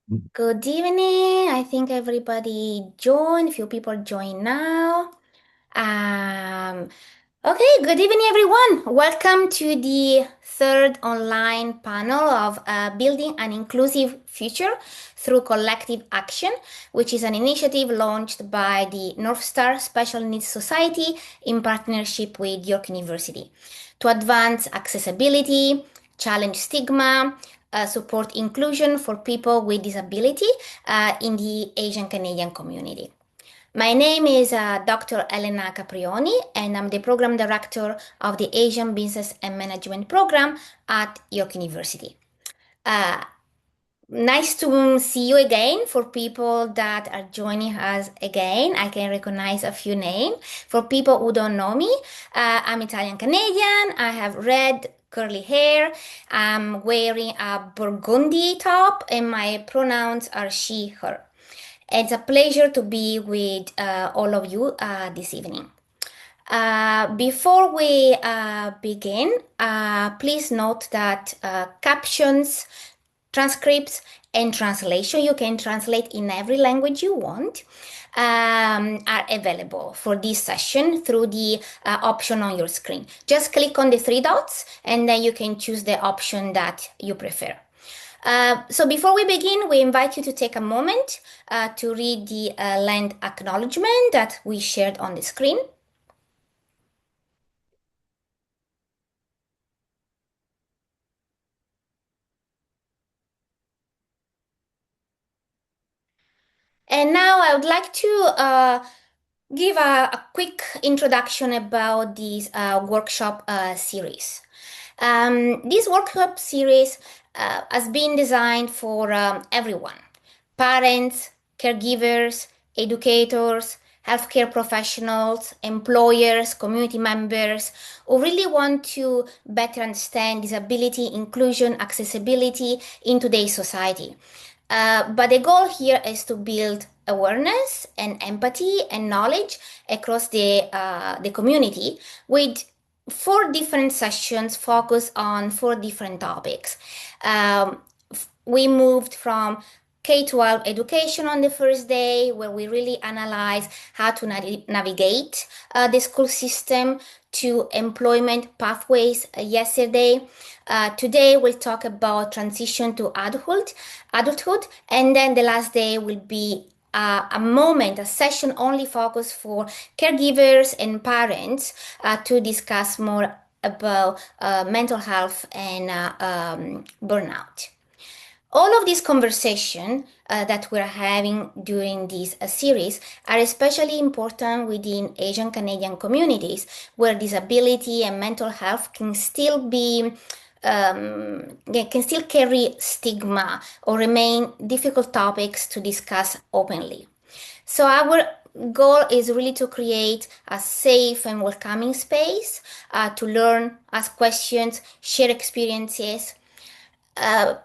Good evening. I think everybody joined. Few people join now. Um, okay, good evening, everyone. Welcome to the third online panel of Building an Inclusive Future through Collective Action, which is an initiative launched by the North Star Special Needs Society in partnership with York University to advance accessibility, challenge stigma, support inclusion for people with disability in the Asian Canadian community. My name is Dr. Elena Caprioni, and I'm the program director of the Asian Business and Management program at York University. Uh, Nice to see you again. For people that are joining us again, I can recognize a few names. For people who don't know me, I'm Italian Canadian. I have red curly hair. I'm wearing a burgundy top, and my pronouns are she, her. It's a pleasure to be with all of you this evening. Before we begin, please note that captions, transcripts, and translation, you can translate in every language you want, are available for this session through the option on your screen. Just click on the three dots and then you can choose the option that you prefer. So before we begin, we invite you to take a moment to read the land acknowledgement that we shared on the screen. And now I would like to give a quick introduction about this workshop series. This workshop series has been designed for everyone: parents, caregivers, educators, healthcare professionals, employers, community members who really want to better understand disability, inclusion, accessibility in today's society. But the goal here is to build awareness and empathy and knowledge across the community with four different sessions focused on four different topics. We moved from K-12 education on the first day, where we really analyze how to navigate the school system, to employment pathways yesterday. Today we'll talk about transition to adulthood, and then the last day will be a session only focused for caregivers and parents to discuss more about mental health and burnout. All of these conversations that we're having during this series are especially important within Asian Canadian communities where disability and mental health can still be can still carry stigma or remain difficult topics to discuss openly. So our goal is really to create a safe and welcoming space to learn, ask questions, share experiences. Uh,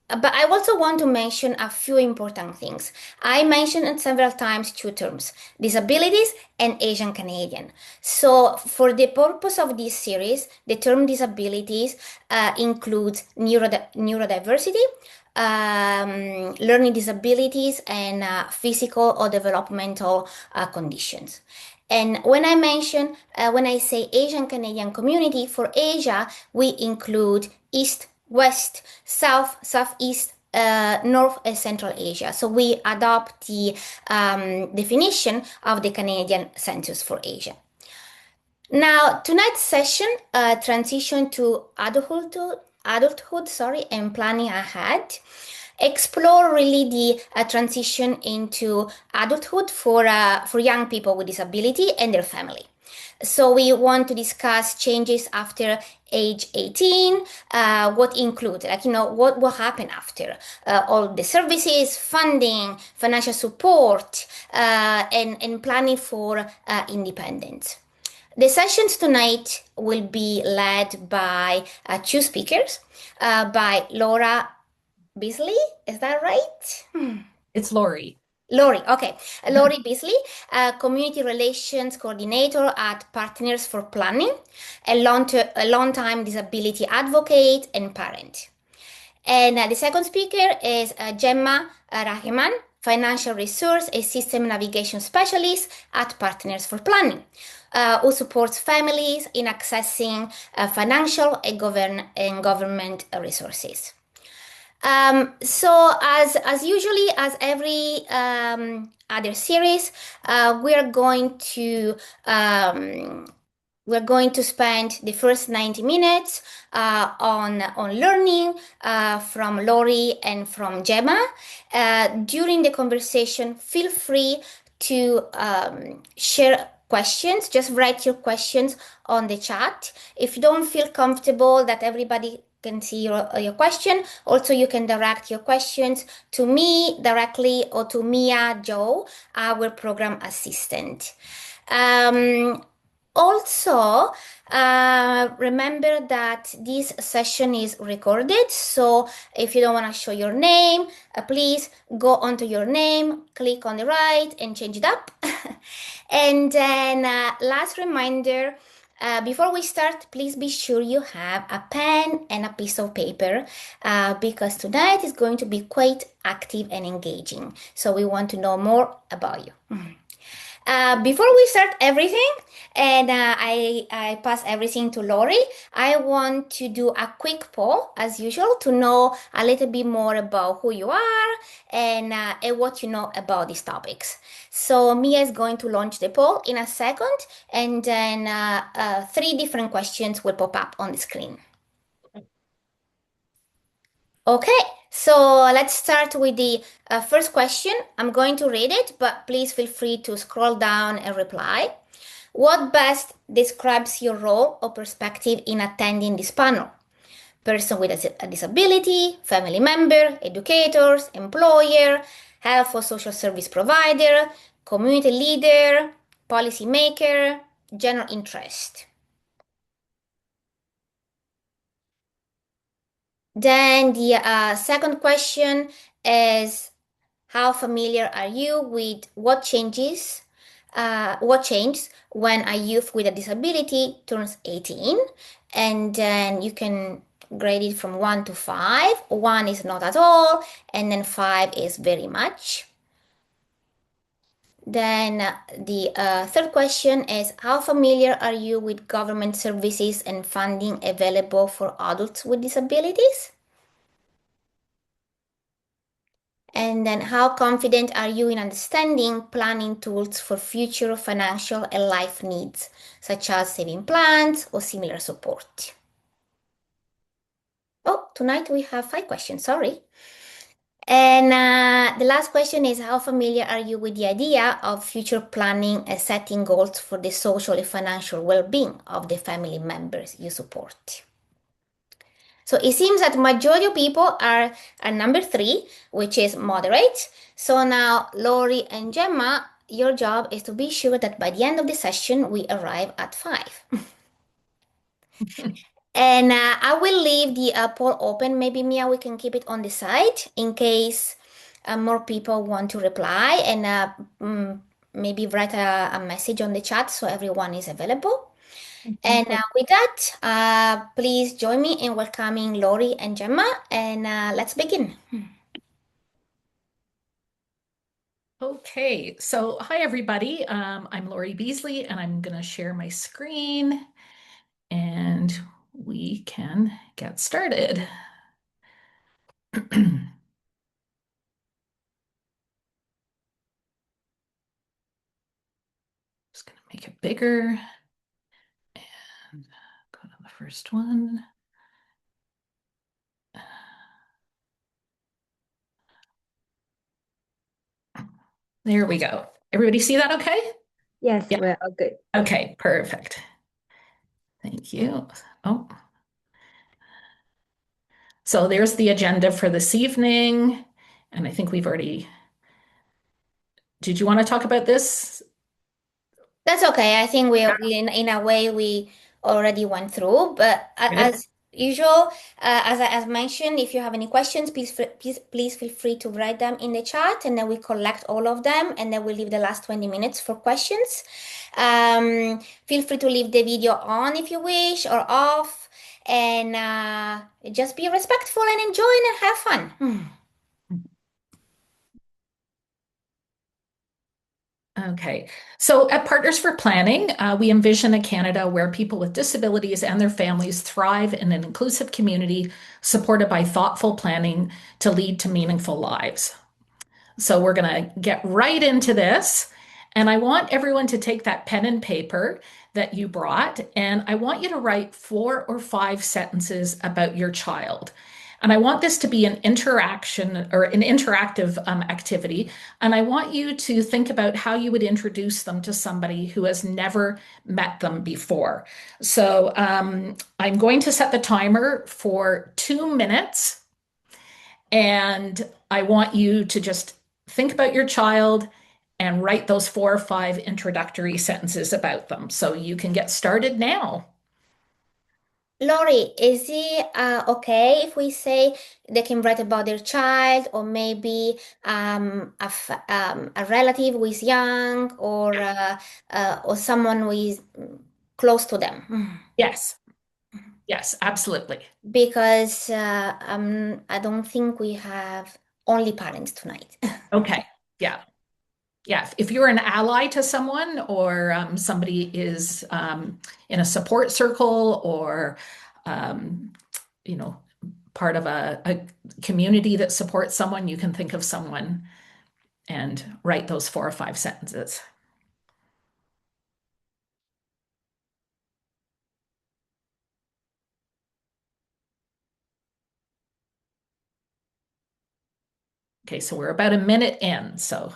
but I also want to mention a few important things. I mentioned several times two terms: disabilities and Asian Canadian. So, for the purpose of this series, the term disabilities includes neurodiversity, learning disabilities, and physical or developmental conditions. And when I say Asian Canadian community, for Asia, we include East, West, South, Southeast, North and Central Asia. So we adopt the definition of the Canadian Census for Asia. Now, tonight's session, transition to adulthood, and planning ahead, explore really the transition into adulthood for young people with disability and their family. So we want to discuss changes after age 18, what include, what will happen after, all the services, funding, financial support, and planning for independence. The sessions tonight will be led by two speakers, by Laura Beesley. Is that right? It's Lori. Lori, okay. Lori Beesley, Community Relations Coordinator at Partners for Planning, a long-time disability advocate and parent. And the second speaker is Gemma Rahman, Financial Resource and System Navigation Specialist at Partners for Planning, who supports families in accessing financial and government resources. So as usually as every other series, we're going to spend the first 90 minutes on learning from Lori and from Gemma. During the conversation, feel free to share questions. Just write your questions on the chat. If you don't feel comfortable that everybody can see your question, also you can direct your questions to me directly or to Mia Joe, our program assistant. Also, remember that this session is recorded, so if you don't want to show your name, please go onto your name, click on the right and change it up. And then last reminder, before we start, please be sure you have a pen and a piece of paper because tonight is going to be quite active and engaging. So we want to know more about you. Before we start everything, and I pass everything to Lori, I want to do a quick poll, as usual, to know a little bit more about who you are and what you know about these topics. So Mia is going to launch the poll in a second, and then 3 different questions will pop up on the screen. Okay, so let's start with the first question. I'm going to read it, but please feel free to scroll down and reply. What best describes your role or perspective in attending this panel? Person with a disability, family member, educators, employer, health or social service provider, community leader, policy maker, general interest. Then the second question is, how familiar are you with what changed when a youth with a disability turns 18? And then you can grade it from 1 to 5. 1 is not at all, and then 5 is very much. Then the third question is, how familiar are you with government services and funding available for adults with disabilities? And then how confident are you in understanding planning tools for future financial and life needs, such as saving plans or similar support? Oh, tonight we have 5 questions, sorry. And the last question is, how familiar are you with the idea of future planning and setting goals for the social and financial well-being of the family members you support? So it seems that majority of people are number 3, which is moderate. So now, Lori and Gemma, your job is to be sure that by the end of the session, we arrive at 5. And I will leave the poll open. Maybe, Mia, we can keep it on the side in case more people want to reply, and maybe write a message on the chat so everyone is available. And with that, please join me in welcoming Lori and Gemma, and let's begin. Okay, so hi everybody. I'm Lori Beesley, and I'm going to share my screen, and we can get started. Just going to make it bigger and go to the first one. There we go. Everybody see that okay? Yes, Yeah. we're all good. Okay, perfect. Thank you. Oh. So there's the agenda for this evening, and I think we've already... Did you want to talk about this? That's okay. I think in a way we already went through, but as usual, as mentioned, if you have any questions, please feel free to write them in the chat, and then we collect all of them, and then we leave the last 20 minutes for questions. Feel free to leave the video on if you wish or off. and just be respectful and enjoy and have fun. Okay. So at Partners for Planning, we envision a Canada where people with disabilities and their families thrive in an inclusive community supported by thoughtful planning to lead to meaningful lives. So we're going to get right into this. And I want everyone to take that pen and paper that you brought, and I want you to write 4 or 5 sentences about your child. And I want this to be an interaction or an interactive activity. And I want you to think about how you would introduce them to somebody who has never met them before. So I'm going to set the timer for 2 minutes. And I want you to just think about your child and write those 4 or 5 introductory sentences about them. So you can get started now. Lori, is it okay if we say they can write about their child or maybe a relative who is young or someone who is close to them? Yes, yes, absolutely. Because I don't think we have only parents tonight. Okay. Yeah. Yeah. If you're an ally to someone or somebody is in a support circle or, um, you know, part of a community that supports someone, you can think of someone and write those 4 or 5 sentences. Okay, so we're about a minute in, so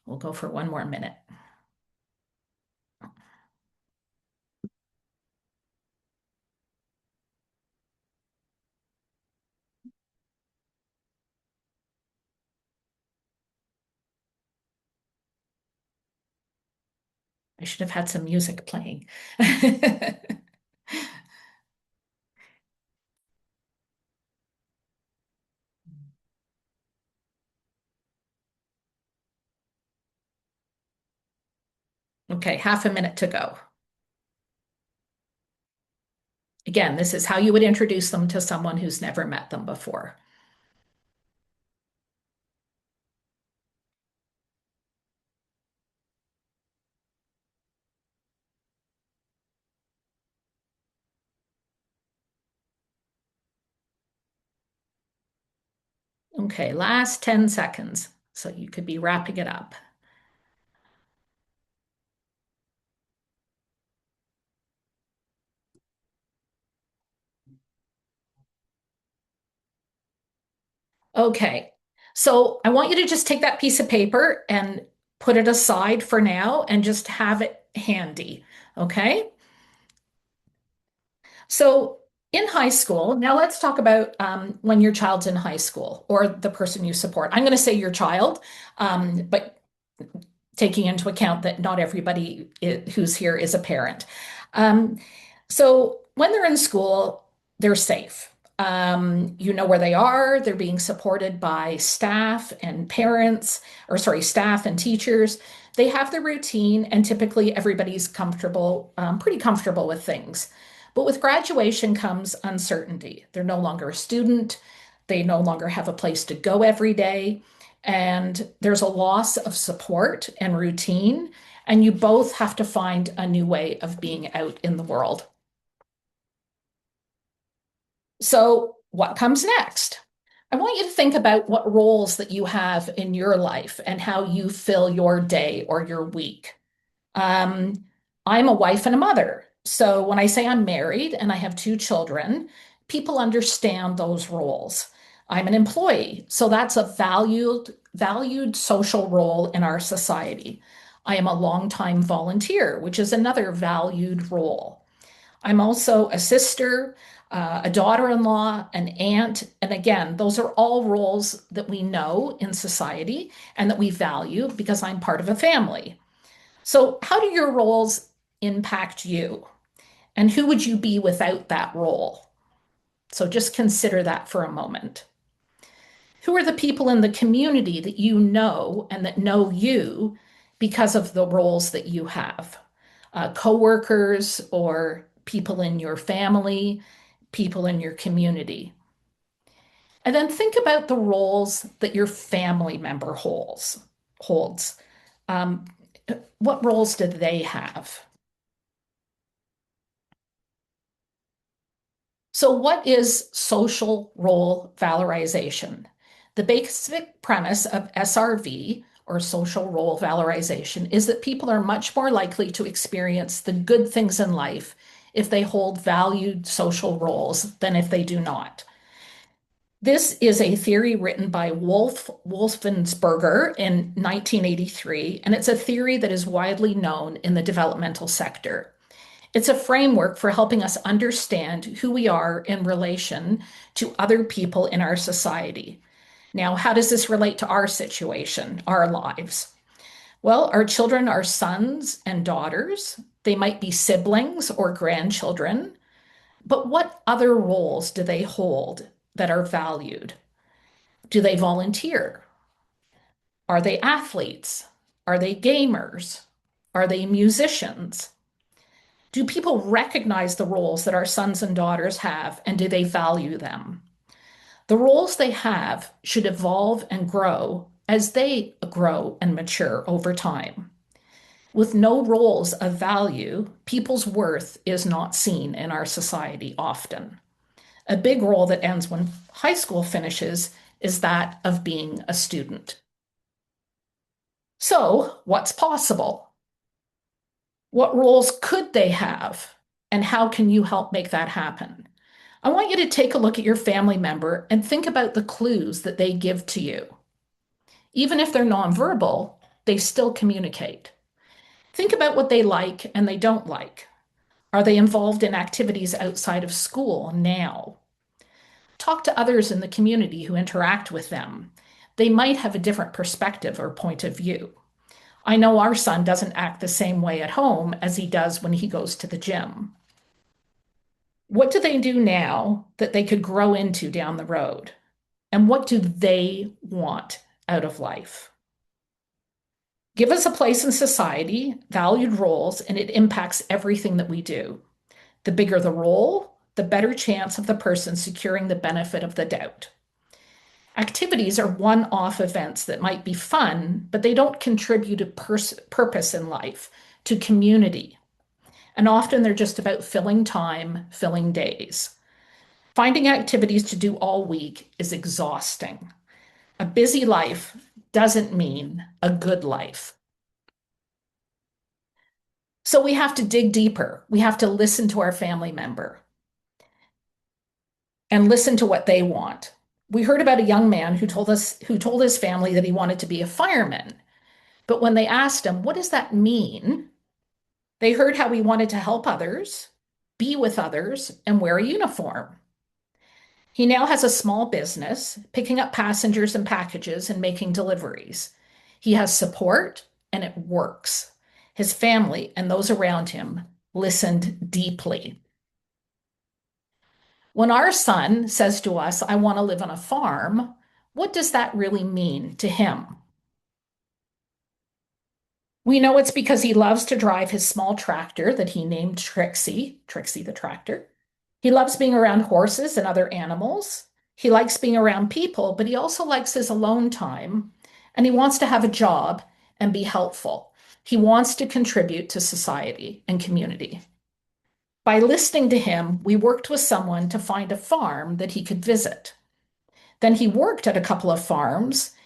we'll go for 1 more minute. I should have had some music playing. Okay, half a minute to go. Again, this is how you would introduce them to someone who's never met them before. Okay, last 10 seconds. So you could be wrapping it up. Okay, so I want you to just take that piece of paper and put it aside for now and just have it handy. Okay? So in high school, now let's talk about when your child's in high school or the person you support. I'm going to say your child, but taking into account that not everybody who's here is a parent. Um, so when they're in school, they're safe. You know where they are. They're being supported by staff and parents, or sorry, staff and teachers. They have the routine, and typically everybody's comfortable, pretty comfortable with things. But with graduation comes uncertainty. They're no longer a student. They no longer have a place to go every day. And there's a loss of support and routine. And you both have to find a new way of being out in the world. So, what comes next? I want you to think about what roles that you have in your life and how you fill your day or your week. Um, I'm a wife and a mother. So when I say I'm married and I have 2 children, people understand those roles. I'm an employee. So that's a valued social role in our society. I am a longtime volunteer, which is another valued role. I'm also a sister, a daughter-in-law, an aunt. And again, those are all roles that we know in society and that we value because I'm part of a family. So, how do your roles impact you? And who would you be without that role? So, just consider that for a moment. Who are the people in the community that you know and that know you because of the roles that you have? Coworkers or people in your family, people in your community. And then think about the roles that your family member holds. Um, what roles do they have? So, what is social role valorization? The basic premise of SRV, or social role valorization, is that people are much more likely to experience the good things in life if they hold valued social roles than if they do not. This is a theory written by Wolfensberger in 1983, and it's a theory that is widely known in the developmental sector. It's a framework for helping us understand who we are in relation to other people in our society. Now, how does this relate to our situation, our lives? Well, our children are sons and daughters. They might be siblings or grandchildren. But what other roles do they hold that are valued? Do they volunteer? Are they athletes? Are they gamers? Are they musicians? Do people recognize the roles that our sons and daughters have, and do they value them? The roles they have should evolve and grow as they grow and mature over time. With no roles of value, people's worth is not seen in our society often. A big role that ends when high school finishes is that of being a student. So, what's possible? What roles could they have? And how can you help make that happen? I want you to take a look at your family member and think about the clues that they give to you. Even if they're nonverbal, they still communicate. Think about what they like and they don't like. Are they involved in activities outside of school now? Talk to others in the community who interact with them. They might have a different perspective or point of view. I know our son doesn't act the same way at home as he does when he goes to the gym. What do they do now that they could grow into down the road? And what do they want out of life? Give us a place in society, valued roles, and it impacts everything that we do. The bigger the role, the better chance of the person securing the benefit of the doubt. Activities are one off events that might be fun, but they don't contribute to purpose in life, to community. And often they're just about filling time, filling days. Finding activities to do all week is exhausting. A busy life doesn't mean a good life. So we have to dig deeper. We have to listen to our family member and listen to what they want. We heard about a young man who told his family that he wanted to be a fireman. But when they asked him, what does that mean? They heard how he wanted to help others, be with others, and wear a uniform. He now has a small business, picking up passengers and packages and making deliveries. He has support, and it works. His family and those around him listened deeply. When our son says to us, I want to live on a farm, what does that really mean to him? We know it's because he loves to drive his small tractor that he named Trixie, Trixie the tractor. He loves being around horses and other animals. He likes being around people, but he also likes his alone time. And he wants to have a job and be helpful. He wants to contribute to society and community. By listening to him, we worked with someone to find a farm that he could visit. Then he worked at a couple of farms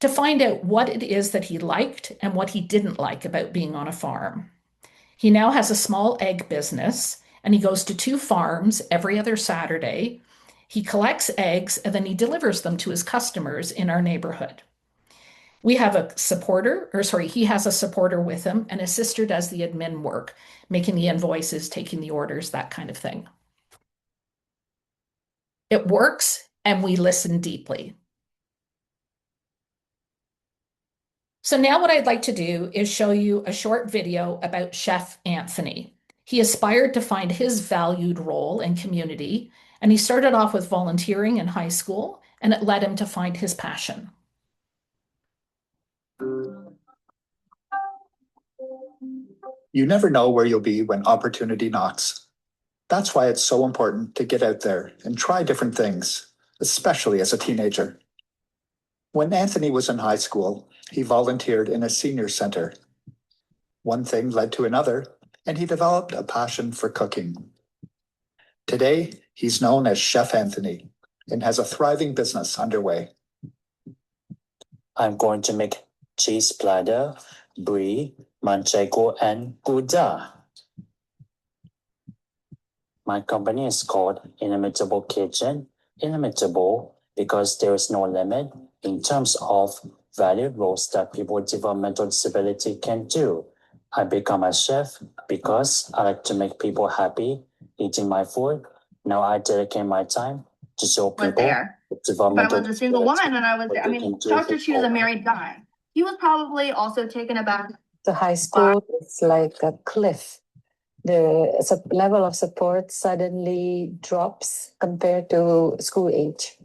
to find out what it is that he liked and what he didn't like about being on a farm. He now has a small egg business and he goes to two farms every other Saturday. He collects eggs and then he delivers them to his customers in our neighborhood. We have a supporter, or sorry, he has a supporter with him, and his sister does the admin work, making the invoices, taking the orders, that kind of thing. It works, and we listen deeply. So now what I'd like to do is show you a short video about Chef Anthony. He aspired to find his valued role in community, and he started off with volunteering in high school, and it led him to find his passion. You never know where you'll be when opportunity knocks. That's why it's so important to get out there and try different things, especially as a teenager. When Anthony was in high school, he volunteered in a senior center. One thing led to another, and he developed a passion for cooking. Today, he's known as Chef Anthony and has a thriving business underway. I'm going to make cheese platter, brie, manchego, and gouda. My company is called Inimitable Kitchen. Inimitable because there is no limit in terms of valued roles that people with developmental disability can do. I become a chef because I like to make people happy eating my food. Now I dedicate my time to show people there. with If I developmental was a single woman disability and I was what there, I they can mean, do Dr. Chu's a before. married guy. He was probably also taken aback. The high school is like a cliff. The level of support suddenly drops compared to school age.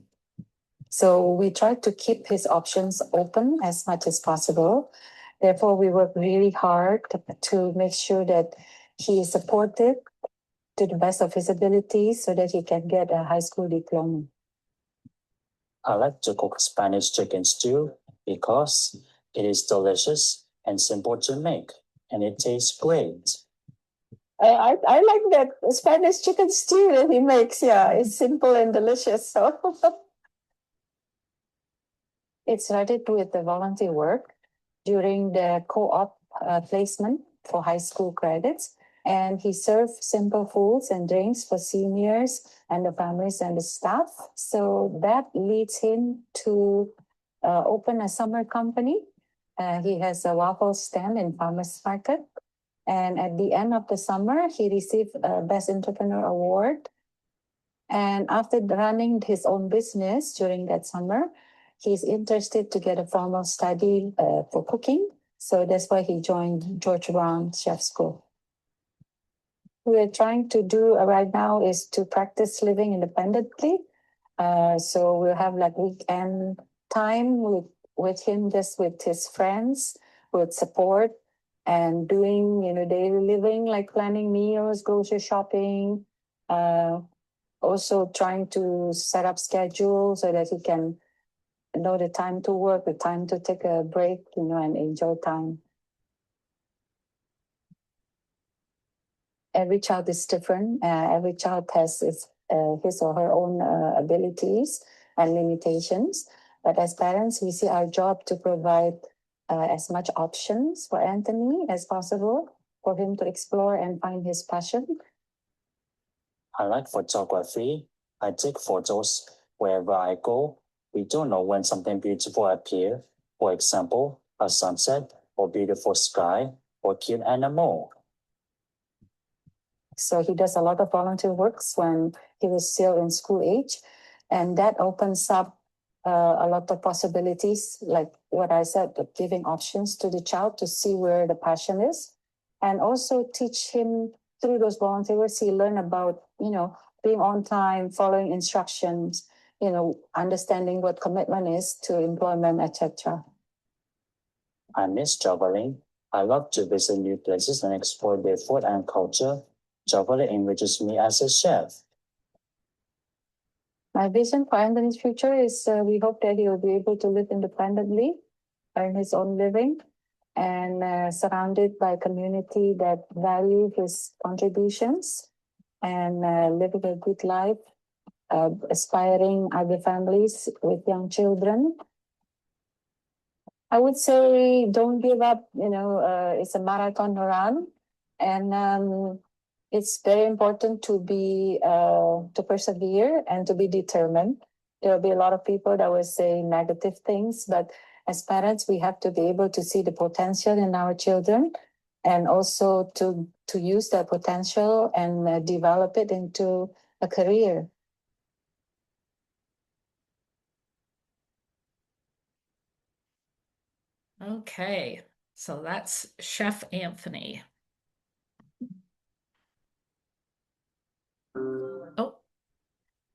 So we try to keep his options open as much as possible. Therefore, we work really hard to make sure that he is supported to the best of his abilities so that he can get a high school diploma. I like to cook Spanish chicken stew because it is delicious and simple to make, and it tastes great. I like that Spanish chicken stew that he makes. Yeah, it's simple and delicious. So it started with the volunteer work during the co-op placement for high school credits. And he served simple foods and drinks for seniors and the families and the staff. So that leads him to open a summer company. He has a waffle stand in farmers market. And at the end of the summer, he received a Best Entrepreneur Award. And after running his own business during that summer, he's interested to get a formal study for cooking. So that's why he joined George Brown Chef School. What we're trying to do right now is to practice living independently. So we'll have like weekend time with him, just with his friends, with support and doing, daily living, like planning meals, grocery shopping, also trying to set up schedules so that he can know the time to work, the time to take a break, and enjoy time. Every child is different. Every child has his or her own abilities and limitations. But as parents, we see our job to provide as much options for Anthony as possible for him to explore and find his passion. I like photography. I take photos wherever I go. We don't know when something beautiful appears. For example, a sunset or beautiful sky or cute animal. So he does a lot of volunteer works when he was still in school age. And that opens up a lot of possibilities, like what I said, giving options to the child to see where the passion is. And also teach him through those volunteer works, he learn about, being on time, following instructions, understanding what commitment is to employment, etc. I miss traveling. I love to visit new places and explore their food and culture. Traveling enriches me as a chef. My vision for Anthony's future is we hope that he will be able to live independently, earn his own living, and surrounded by a community that value his contributions and living a good life, aspiring other families with young children. I would say don't give up, it's a marathon run. And it's very important to to persevere and to be determined. There will be a lot of people that will say negative things, but as parents, we have to be able to see the potential in our children and also to use that potential and develop it into a career. Okay, so that's Chef Anthony. Oh,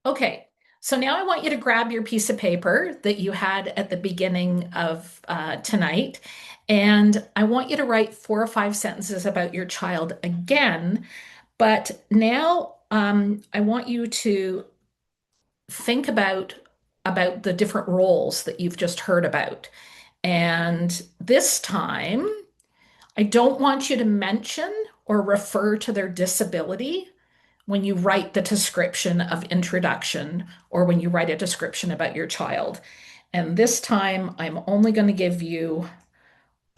okay. So now I want you to grab your piece of paper that you had at the beginning of tonight, and I want you to write 4 or 5 sentences about your child again, but now I want you to think about the different roles that you've just heard about. And this time, I don't want you to mention or refer to their disability when you write the description of introduction or when you write a description about your child. And this time, I'm only going to give you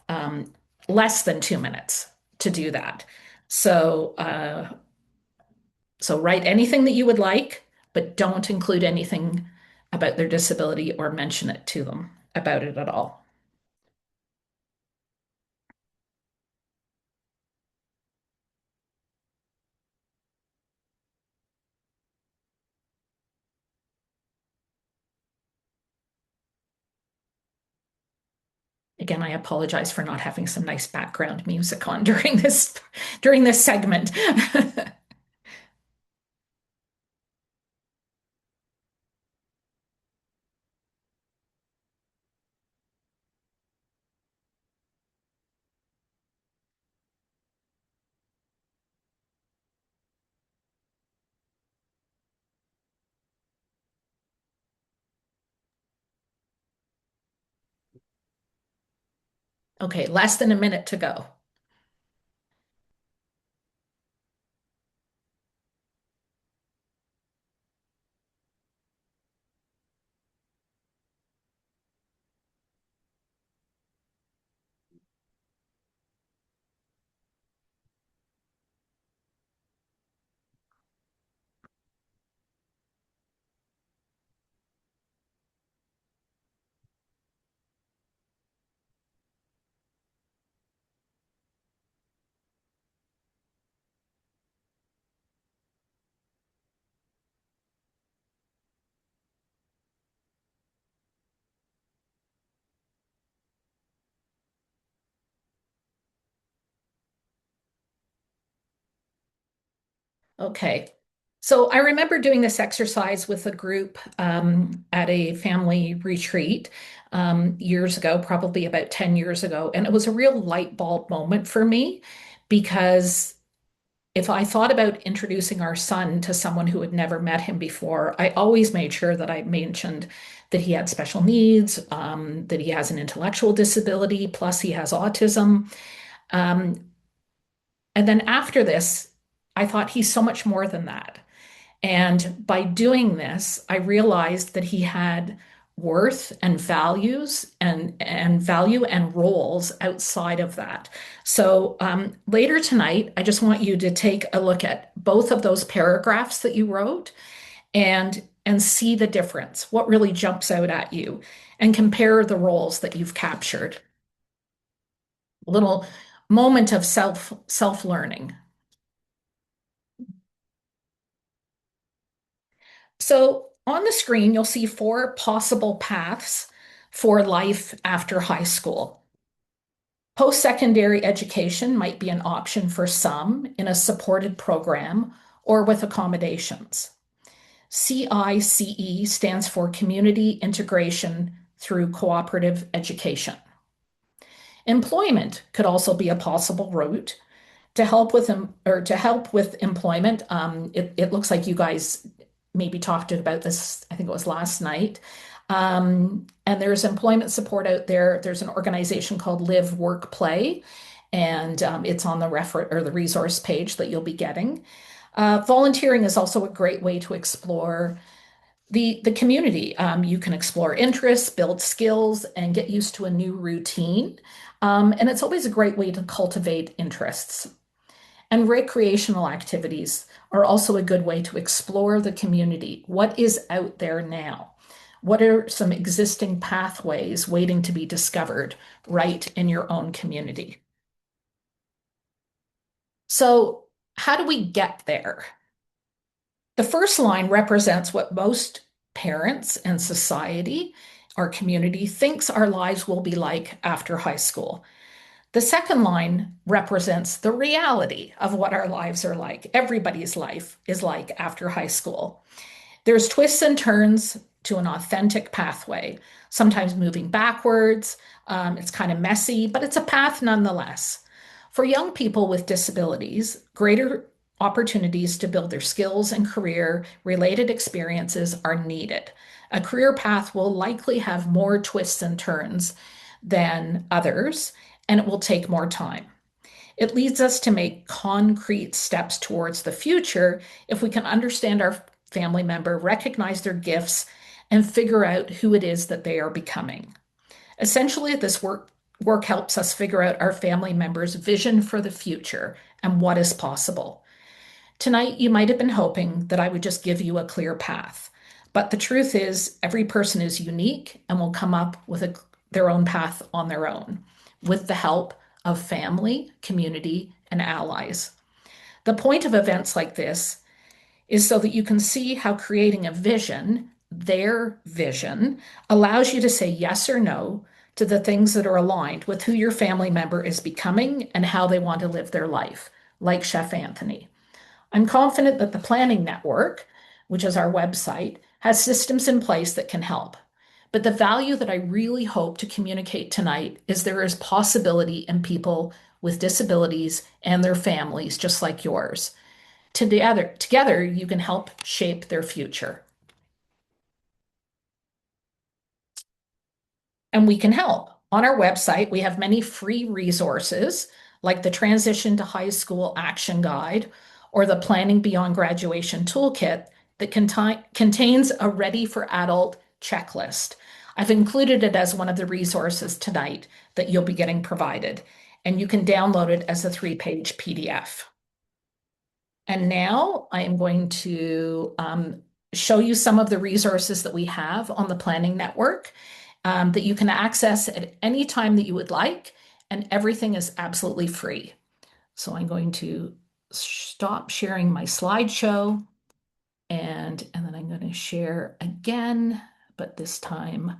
um, less than 2 minutes to do that. So, so write anything that you would like, but don't include anything about their disability or mention it to them about it at all. Again, I apologize for not having some nice background music on during this segment. Okay, less than a minute to go. Okay. So I remember doing this exercise with a group at a family retreat years ago, probably about 10 years ago. And it was a real light bulb moment for me because if I thought about introducing our son to someone who had never met him before, I always made sure that I mentioned that he had special needs, that he has an intellectual disability, plus he has autism. Um, and then after this, I thought he's so much more than that. And by doing this, I realized that he had worth and values and value and roles outside of that. So later tonight, I just want you to take a look at both of those paragraphs that you wrote and see the difference, what really jumps out at you, and compare the roles that you've captured. A little moment of self learning. So on the screen, you'll see four possible paths for life after high school. Post-secondary education might be an option for some in a supported program or with accommodations. CICE stands for Community Integration through Cooperative Education. Employment could also be a possible route to help with employment. It looks like you guys maybe talked about this, I think it was last night. And there's employment support out there. There's an organization called Live, Work, Play, and it's on the the resource page that you'll be getting. Volunteering is also a great way to explore the community. You can explore interests, build skills, and get used to a new routine. And it's always a great way to cultivate interests. And recreational activities are also a good way to explore the community. What is out there now? What are some existing pathways waiting to be discovered right in your own community? So, how do we get there? The first line represents what most parents and society, our community, thinks our lives will be like after high school. The second line represents the reality of what our lives are like. Everybody's life is like after high school. There's twists and turns to an authentic pathway, sometimes moving backwards. It's kind of messy, but it's a path nonetheless. For young people with disabilities, greater opportunities to build their skills and career-related experiences are needed. A career path will likely have more twists and turns than others, and it will take more time. It leads us to make concrete steps towards the future if we can understand our family member, recognize their gifts, and figure out who it is that they are becoming. Essentially, this work helps us figure out our family member's vision for the future and what is possible. Tonight, you might have been hoping that I would just give you a clear path. But the truth is, every person is unique and will come up with their own path on their own, with the help of family, community, and allies. The point of events like this is so that you can see how creating a vision, their vision, allows you to say yes or no to the things that are aligned with who your family member is becoming and how they want to live their life, like Chef Anthony. I'm confident that the Planning Network, which is our website, has systems in place that can help. But the value that I really hope to communicate tonight is there is possibility in people with disabilities and their families, just like yours. Together, you can help shape their future. And we can help. On our website, we have many free resources like the Transition to High School Action Guide or the Planning Beyond Graduation Toolkit that contains a ready for adult checklist. I've included it as one of the resources tonight that you'll be getting provided, and you can download it as a 3-page PDF. And now I am going to show you some of the resources that we have on the Planning Network that you can access at any time that you would like, and everything is absolutely free. So I'm going to stop sharing my slideshow, and then I'm going to share again, but this time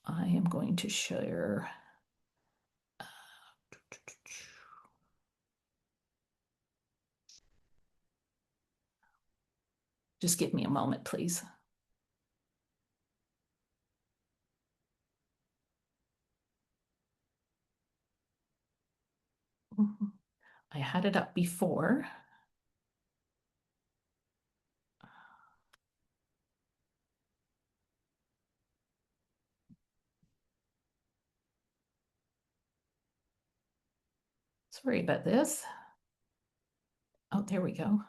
I am going to share. Just give me a moment, please. I had it up before. Sorry about this. Oh, there we go.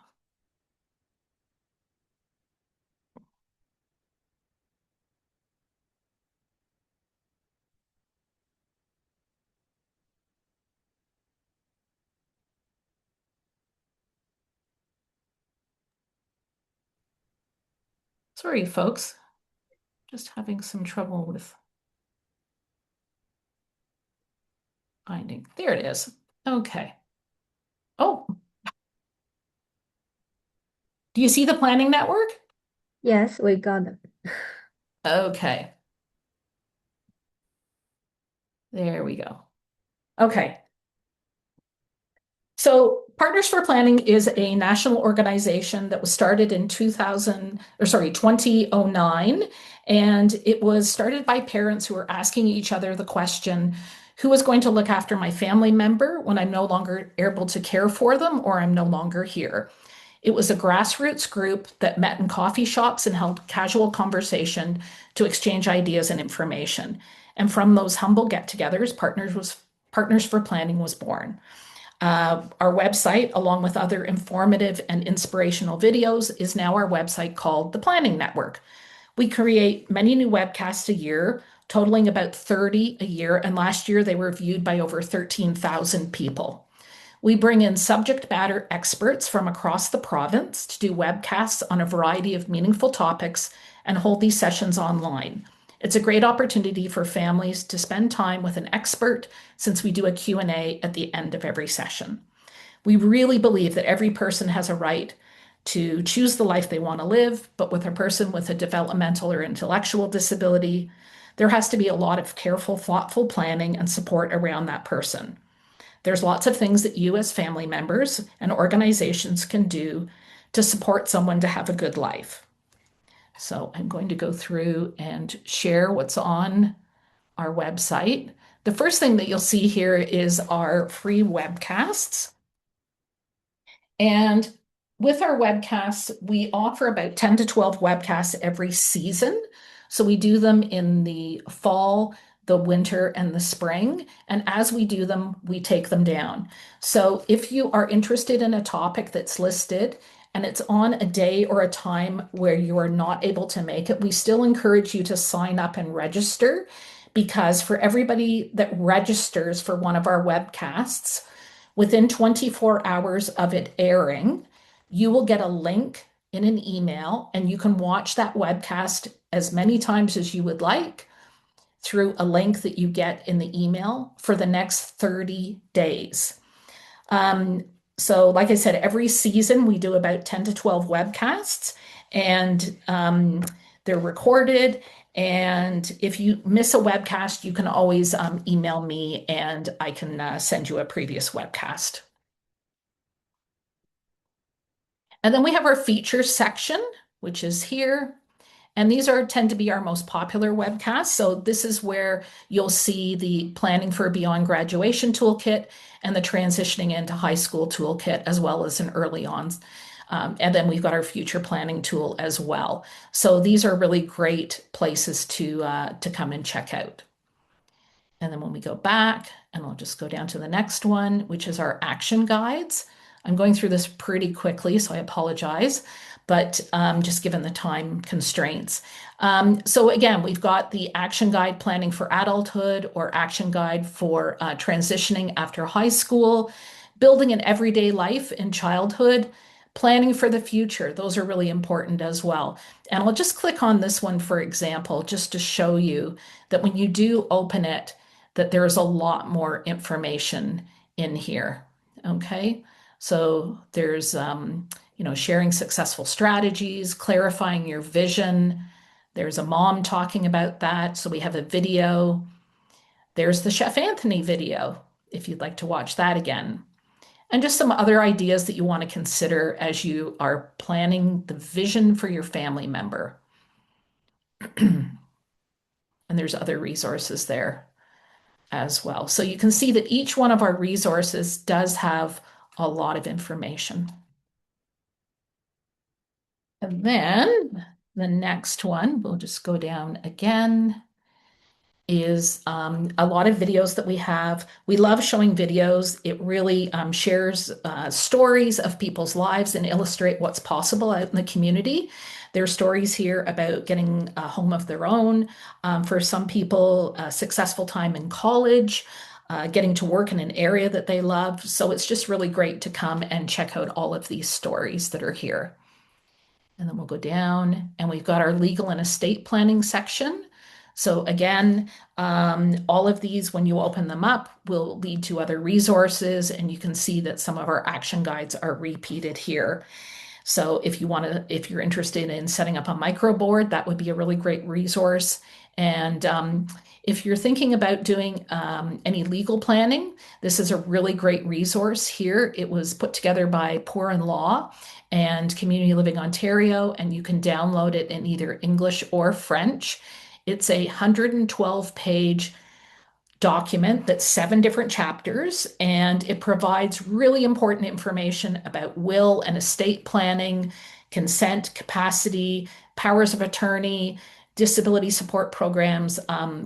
Sorry, folks. Just having some trouble with finding. There it is. Okay. Oh, do you see the Planning Network? Yes, we got them. Okay. There we go. Okay. So Partners for Planning is a national organization that was started in 2009. And it was started by parents who were asking each other the question, who is going to look after my family member when I'm no longer able to care for them or I'm no longer here? It was a grassroots group that met in coffee shops and held casual conversation to exchange ideas and information. And from those humble get-togethers, Partners for Planning was born. Our website, along with other informative and inspirational videos, is now our website called the Planning Network. We create many new webcasts a year, totaling about 30 a year, and last year they were viewed by over 13,000 people. We bring in subject matter experts from across the province to do webcasts on a variety of meaningful topics and hold these sessions online. It's a great opportunity for families to spend time with an expert since we do a Q&A at the end of every session. We really believe that every person has a right to choose the life they want to live, but with a person with a developmental or intellectual disability, there has to be a lot of careful, thoughtful planning and support around that person. There's lots of things that you as family members and organizations can do to support someone to have a good life. So I'm going to go through and share what's on our website. The first thing that you'll see here is our free webcasts. And with our webcasts, we offer about 10 to 12 webcasts every season. So we do them in the fall, the winter, and the spring. And as we do them, we take them down. So if you are interested in a topic that's listed and it's on a day or a time where you are not able to make it, we still encourage you to sign up and register, because for everybody that registers for one of our webcasts, within 24 hours of it airing, you will get a link in an email and you can watch that webcast as many times as you would like through a link that you get in the email for the next 30 days. So, like I said, every season we do about 10 to 12 webcasts, and they're recorded. And if you miss a webcast, you can always email me and I can send you a previous webcast. And then we have our features section, which is here. And these tend to be our most popular webcasts. So this is where you'll see the Planning for Beyond Graduation Toolkit and the Transitioning into High School Toolkit, as well as an early on. And then we've got our future planning tool as well. So these are really great places to come and check out. And then when we go back, and I'll just go down to the next one, which is our action guides. I'm going through this pretty quickly, so I apologize, but just given the time constraints. So again, we've got the action guide planning for adulthood, or action guide for transitioning after high school, building an everyday life in childhood, planning for the future. Those are really important as well. And I'll just click on this one, for example, just to show you that when you do open it, that there's a lot more information in here. Okay. So there's, sharing successful strategies, clarifying your vision. There's a mom talking about that. So we have a video. There's the Chef Anthony video, if you'd like to watch that again. And just some other ideas that you want to consider as you are planning the vision for your family member. And there's other resources there as well. So you can see that each one of our resources does have a lot of information. And then the next one, we'll just go down again, is a lot of videos that we have. We love showing videos. It really shares stories of people's lives and illustrate what's possible out in the community. There are stories here about getting a home of their own. For some people, a successful time in college, getting to work in an area that they love. So it's just really great to come and check out all of these stories that are here. And then we'll go down and we've got our legal and estate planning section. So again, all of these, when you open them up, will lead to other resources, and you can see that some of our action guides are repeated here. So if you're interested in setting up a micro board, that would be a really great resource. And if you're thinking about doing any legal planning, this is a really great resource here. It was put together by Poor in Law and Community Living Ontario, and you can download it in either English or French. It's a 112-page document that's 7 different chapters, and it provides really important information about will and estate planning, consent, capacity, powers of attorney, disability support programs,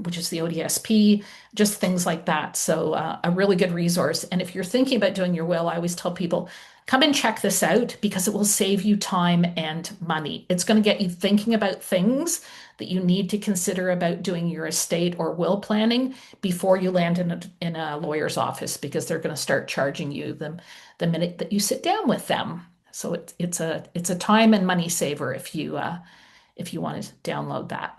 which is the ODSP, just things like that. So a really good resource. And if you're thinking about doing your will, I always tell people, come and check this out, because it will save you time and money. It's going to get you thinking about things that you need to consider about doing your estate or will planning before you land in a lawyer's office, because they're going to start charging you the minute that you sit down with them. So it's a time and money saver if you want to download that.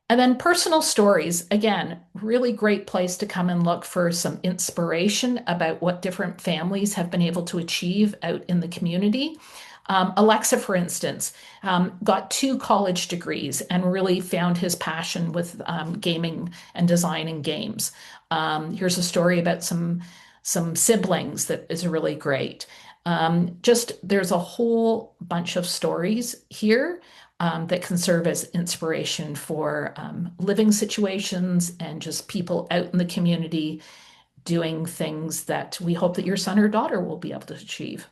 And then personal stories, again, really great place to come and look for some inspiration about what different families have been able to achieve out in the community. Alexa, for instance, got 2 college degrees and really found his passion with gaming and designing games. Here's a story about some siblings that is really great. There's a whole bunch of stories here that can serve as inspiration for living situations and just people out in the community doing things that we hope that your son or daughter will be able to achieve.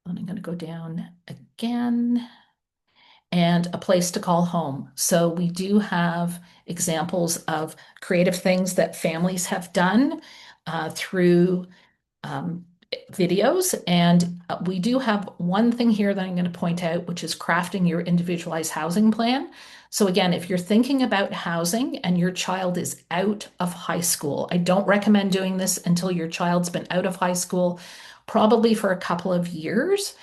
And I'm going to go down again. And a place to call home. So we do have examples of creative things that families have done through um, videos. And we do have one thing here that I'm going to point out, which is crafting your individualized housing plan. So again, if you're thinking about housing and your child is out of high school, I don't recommend doing this until your child's been out of high school, probably for a couple of years.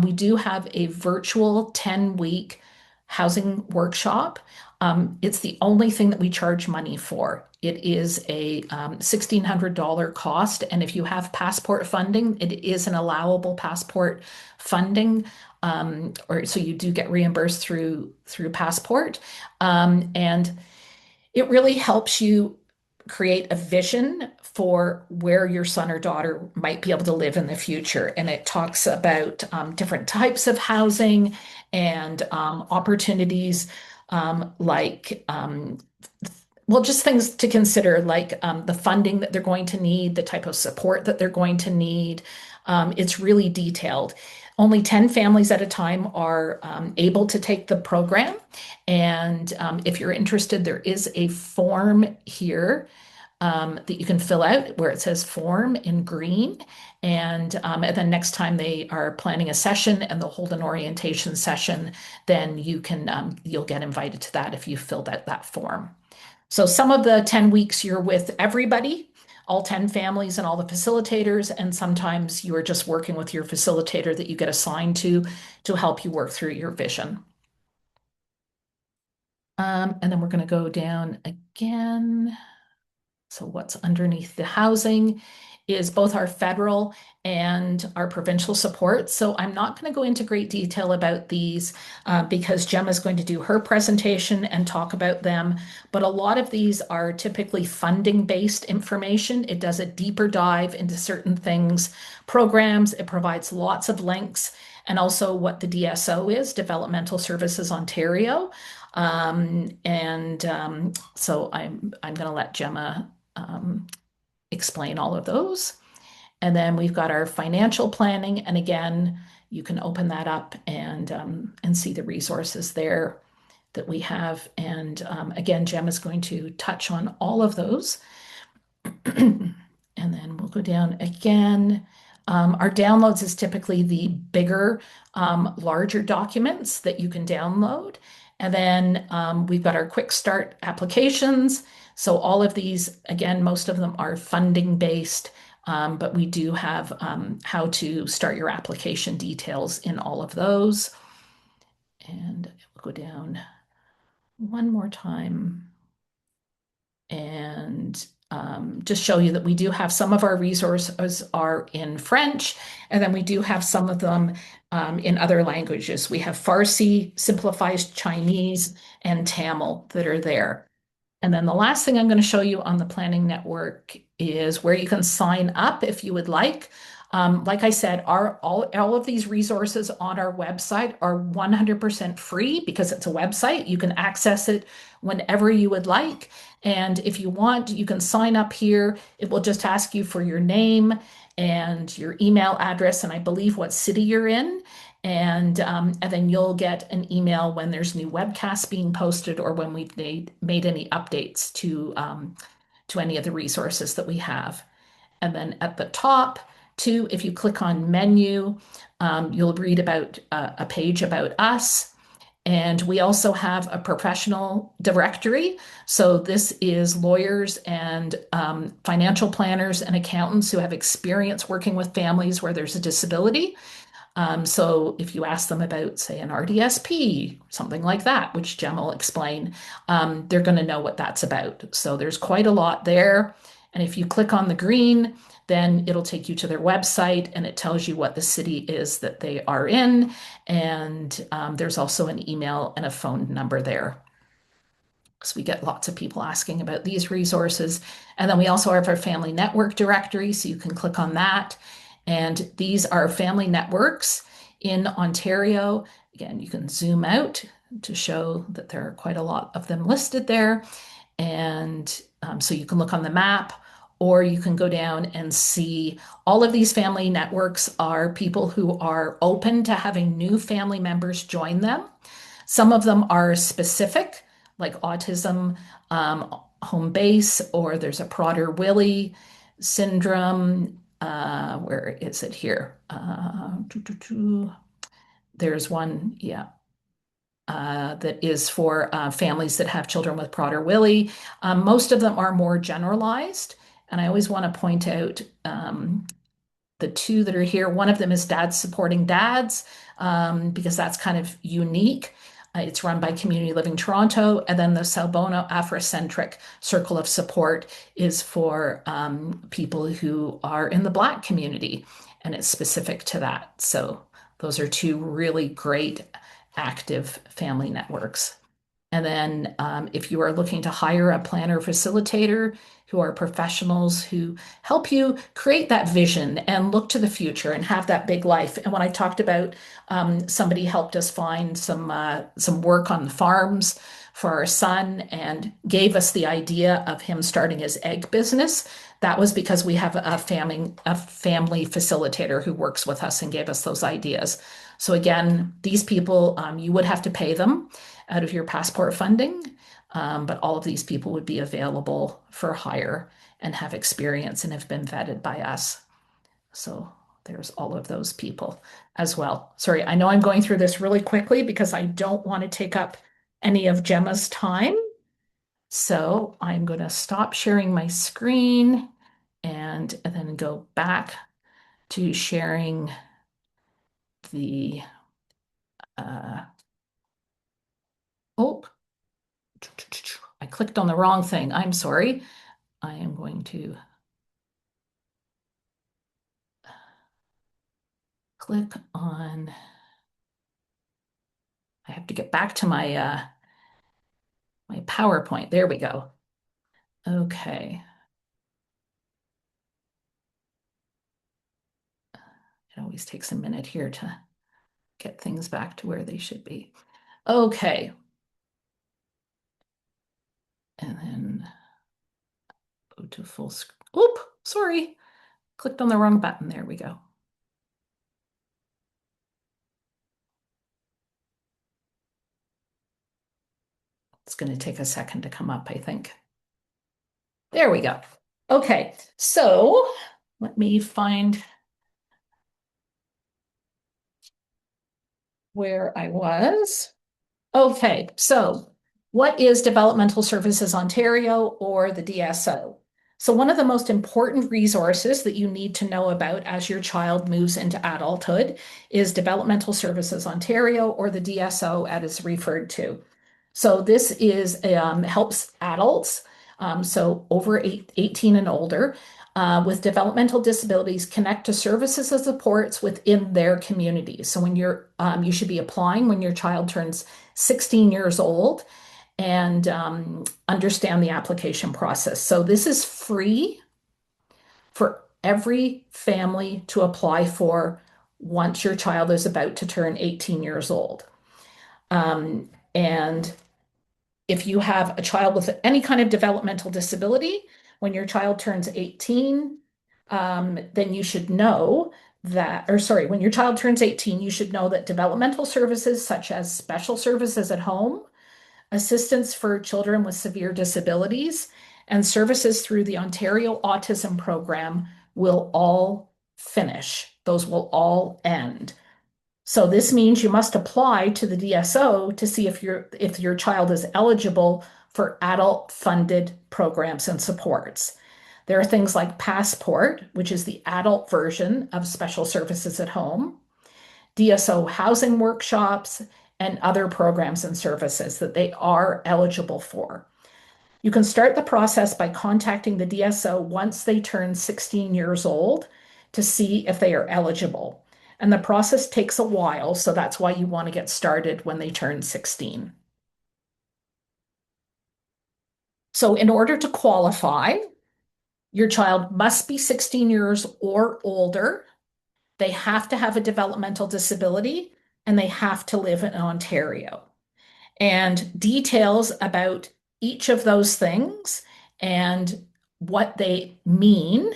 We do have a virtual 10-week housing workshop. It's the only thing that we charge money for. It is a $1,600 cost. And if you have passport funding, it is an allowable passport funding. Or so you do get reimbursed through passport. And it really helps you create a vision for where your son or daughter might be able to live in the future. And it talks about different types of housing and opportunities like well, just things to consider, like the funding that they're going to need, the type of support that they're going to need. It's really detailed. Only 10 families at a time are able to take the program. And if you're interested, there is a form here that you can fill out where it says form in green. And then next time they are planning a session and they'll hold an orientation session, then you'll get invited to that if you filled out that form. So some of the 10 weeks you're with everybody, all 10 families and all the facilitators, and sometimes you are just working with your facilitator that you get assigned to help you work through your vision. And then we're going to go down again. So what's underneath the housing is both our federal and our provincial support. So I'm not going to go into great detail about these because Gemma's going to do her presentation and talk about them. But a lot of these are typically funding-based information. It does a deeper dive into certain things, programs. It provides lots of links, and also what the DSO is, Developmental Services Ontario. So I'm going to let Gemma explain all of those. And then we've got our financial planning. And again, you can open that up and see the resources there that we have. And again, Gem is going to touch on all of those. And then we'll go down again. Our downloads is typically the bigger, larger documents that you can download. And then we've got our quick start applications. So all of these, again, most of them are funding based, but we do have how to start your application details in all of those. And we'll go down one more time and just show you that we do have some of our resources are in French, and then we do have some of them in other languages. We have Farsi, simplified Chinese, and Tamil that are there. And then the last thing I'm going to show you on the Planning Network is where you can sign up if you would like. Like I said, all of these resources on our website are 100% free because it's a website. You can access it whenever you would like. And if you want, you can sign up here. It will just ask you for your name and your email address, and I believe what city you're in. And then you'll get an email when there's new webcasts being posted or when we've made any updates to any of the resources that we have. And then at the top, too, if you click on menu, you'll read about a page about us. And we also have a professional directory. So this is lawyers and financial planners and accountants who have experience working with families where there's a disability. So if you ask them about, say, an RDSP, something like that, which Jem will explain, they're going to know what that's about. So there's quite a lot there. And if you click on the green, then it'll take you to their website and it tells you what the city is that they are in. And there's also an email and a phone number there. So we get lots of people asking about these resources. And then we also have our family network directory, so you can click on that. And these are family networks in Ontario. Again, you can zoom out to show that there are quite a lot of them listed there. And so you can look on the map. or you can go down and see all of these family networks are people who are open to having new family members join them. Some of them are specific, like autism home base, or there's a Prader-Willi syndrome. Where is it here? There's one, yeah, that is for families that have children with Prader-Willi. Most of them are more generalized, and I always want to point out the two that are here. One of them is Dads Supporting Dads, because that's kind of unique. It's run by Community Living Toronto. And then the Salbono Afrocentric Circle of Support is for people who are in the Black community, and it's specific to that. So those are two really great active family networks. And then if you are looking to hire a planner facilitator who are professionals who help you create that vision and look to the future and have that big life. And when I talked about somebody helped us find some work on the farms for our son and gave us the idea of him starting his egg business. That was because we have a family facilitator who works with us and gave us those ideas. So again, these people, you would have to pay them out of your passport funding, but all of these people would be available for hire and have experience and have been vetted by us. So there's all of those people as well. Sorry, I know I'm going through this really quickly because I don't want to take up any of Gemma's time. So I'm going to stop sharing my screen and then go back to sharing the, oh, I clicked on the wrong thing. I'm sorry. I am going to click on, I have to get back to my PowerPoint. There we go. Okay. It always takes a minute here to get things back to where they should be. Okay. And then go to full screen. Oop, sorry. Clicked on the wrong button. There we go. It's going to take a second to come up, I think. There we go. Okay, so let me find where I was. Okay, so what is Developmental Services Ontario, or the DSO? So one of the most important resources that you need to know about as your child moves into adulthood is Developmental Services Ontario, or the DSO as it's referred to. So this is helps adults, so over 18 and older, with developmental disabilities connect to services and supports within their communities. So when you should be applying when your child turns 16 years old, and understand the application process. So this is free for every family to apply for once your child is about to turn 18 years old. And if you have a child with any kind of developmental disability, when your child turns 18, then you should know that, or sorry, when your child turns 18, you should know that developmental services such as special services at home, assistance for children with severe disabilities, and services through the Ontario Autism Program will all finish. Those will all end. So this means you must apply to the DSO to see if your child is eligible for adult funded programs and supports. There are things like Passport, which is the adult version of special services at home, DSO housing workshops, and other programs and services that they are eligible for. You can start the process by contacting the DSO once they turn 16 years old to see if they are eligible. And the process takes a while, so that's why you want to get started when they turn 16. So in order to qualify, your child must be 16 years or older. They have to have a developmental disability, and they have to live in Ontario. And details about each of those things and what they mean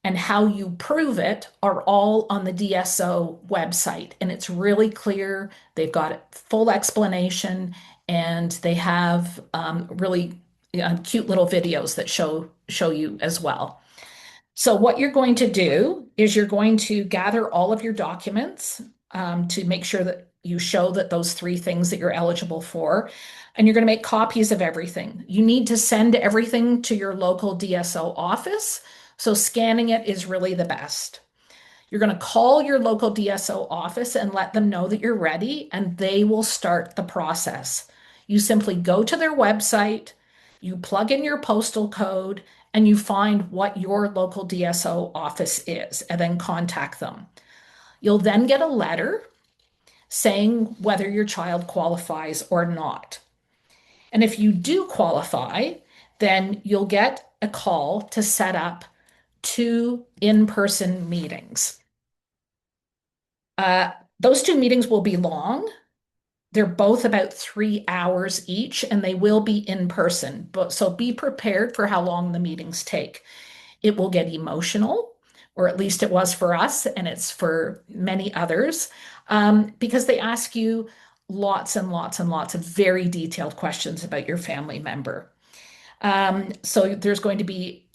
and how you prove it are all on the DSO website. And it's really clear. They've got a full explanation and they have really cute little videos that show you as well. So what you're going to do is you're going to gather all of your documents to make sure that you show that those three things that you're eligible for, and you're going to make copies of everything. You need to send everything to your local DSO office, so scanning it is really the best. You're going to call your local DSO office and let them know that you're ready, and they will start the process. You simply go to their website, you plug in your postal code, and you find what your local DSO office is, and then contact them. You'll then get a letter saying whether your child qualifies or not. And if you do qualify, then you'll get a call to set up 2 in-person meetings. Those 2 meetings will be long. They're both about 3 hours each, and they will be in person. So be prepared for how long the meetings take. It will get emotional, or at least it was for us, and it's for many others, because they ask you lots and lots and lots of very detailed questions about your family member. So there's going to be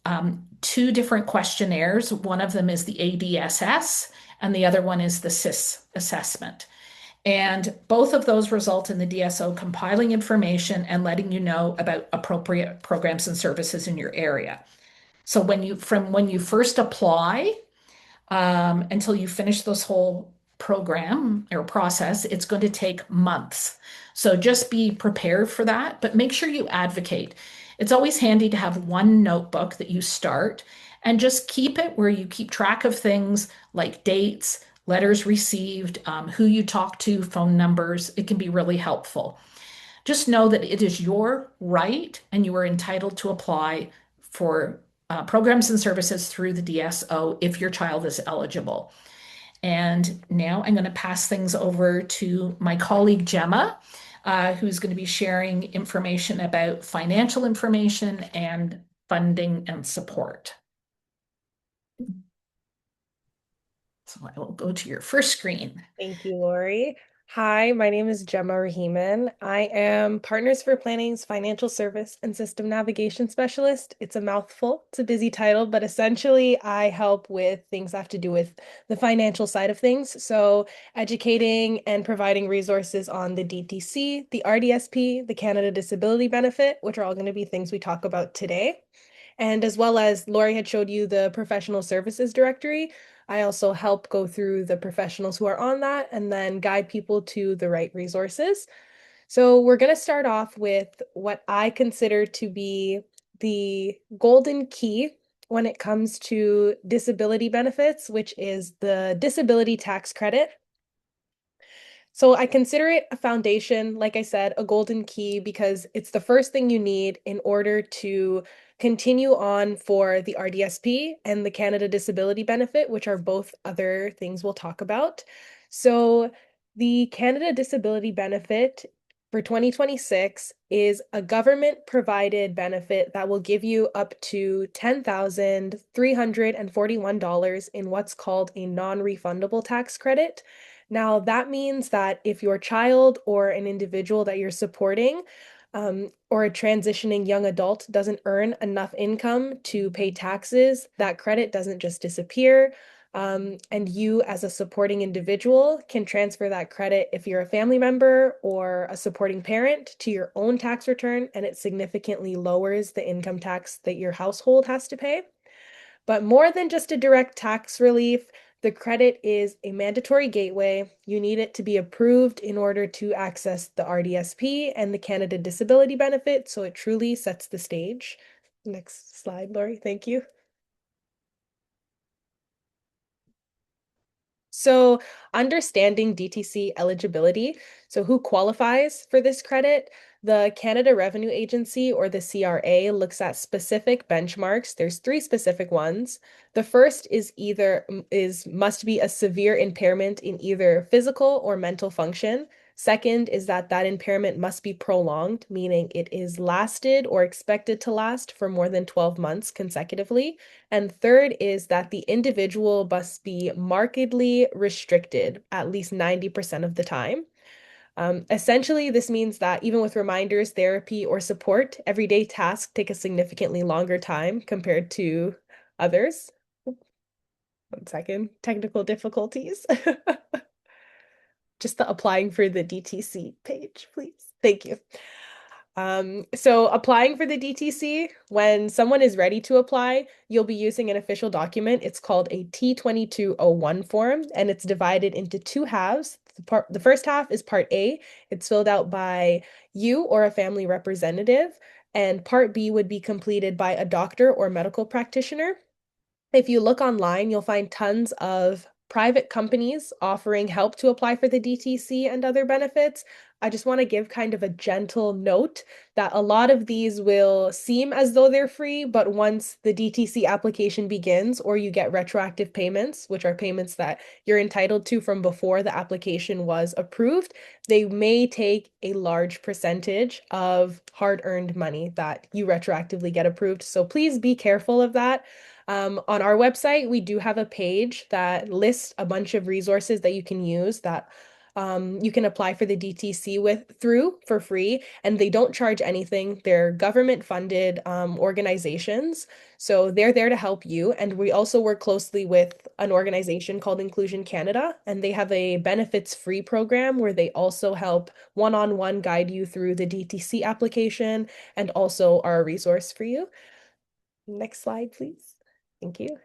2 different questionnaires. One of them is the ADSS, and the other one is the SIS assessment. And both of those result in the DSO compiling information and letting you know about appropriate programs and services in your area. So from when you first apply until you finish this whole program or process, it's going to take months. So just be prepared for that, but make sure you advocate. It's always handy to have one notebook that you start and just keep it where you keep track of things like dates, letters received, who you talk to, phone numbers. It can be really helpful. Just know that it is your right and you are entitled to apply for programs and services through the DSO if your child is eligible. And now I'm going to pass things over to my colleague Gemma, who's going to be sharing information about financial information and funding and support. So I will go to your first screen. Thank you, Lori. Hi, my name is Gemma Rahiman. I am Partners for Planning's Financial Service and System Navigation Specialist. It's a mouthful, it's a busy title, but essentially I help with things that have to do with the financial side of things. So educating and providing resources on the DTC, the RDSP, the Canada Disability Benefit, which are all going to be things we talk about today. And as well as Lori had showed you the professional services directory, I also help go through the professionals who are on that and then guide people to the right resources. So we're going to start off with what I consider to be the golden key when it comes to disability benefits, which is the disability tax credit. So I consider it a foundation, like I said, a golden key, because it's the first thing you need in order to continue on for the RDSP and the Canada Disability Benefit, which are both other things we'll talk about. So the Canada Disability Benefit for 2026 is a government provided benefit that will give you up to $10,341 in what's called a non-refundable tax credit. Now, that means that if your child or an individual that you're supporting or a transitioning young adult doesn't earn enough income to pay taxes, that credit doesn't just disappear. And you, as a supporting individual, can transfer that credit if you're a family member or a supporting parent to your own tax return, and it significantly lowers the income tax that your household has to pay. But more than just a direct tax relief, the credit is a mandatory gateway. You need it to be approved in order to access the RDSP and the Canada Disability Benefit, so it truly sets the stage. Next slide, Lori. Thank you. So understanding DTC eligibility, so who qualifies for this credit, the Canada Revenue Agency or the CRA looks at specific benchmarks. There's 3 specific ones. The first must be a severe impairment in either physical or mental function. Second is that that impairment must be prolonged, meaning it is lasted or expected to last for more than 12 months consecutively. And third is that the individual must be markedly restricted at least 90% of the time. Essentially, this means that even with reminders, therapy, or support, everyday tasks take a significantly longer time compared to others. One second, technical difficulties. Just the applying for the DTC page, please. Thank you. So applying for the DTC, when someone is ready to apply, you'll be using an official document. It's called a T2201 form, and it's divided into two halves. The first half is Part A. It's filled out by you or a family representative, and Part B would be completed by a doctor or medical practitioner. If you look online, you'll find tons of private companies offering help to apply for the DTC and other benefits. I just want to give kind of a gentle note that a lot of these will seem as though they're free, but once the DTC application begins or you get retroactive payments, which are payments that you're entitled to from before the application was approved, they may take a large percentage of hard-earned money that you retroactively get approved. So please be careful of that. On our website, we do have a page that lists a bunch of resources that you can use that you can apply for the DTC through for free, and they don't charge anything. They're government-funded organizations, so they're there to help you. And we also work closely with an organization called Inclusion Canada, and they have a benefits-free program where they also help one-on-one guide you through the DTC application and also are a resource for you. Next slide, please. Thank you.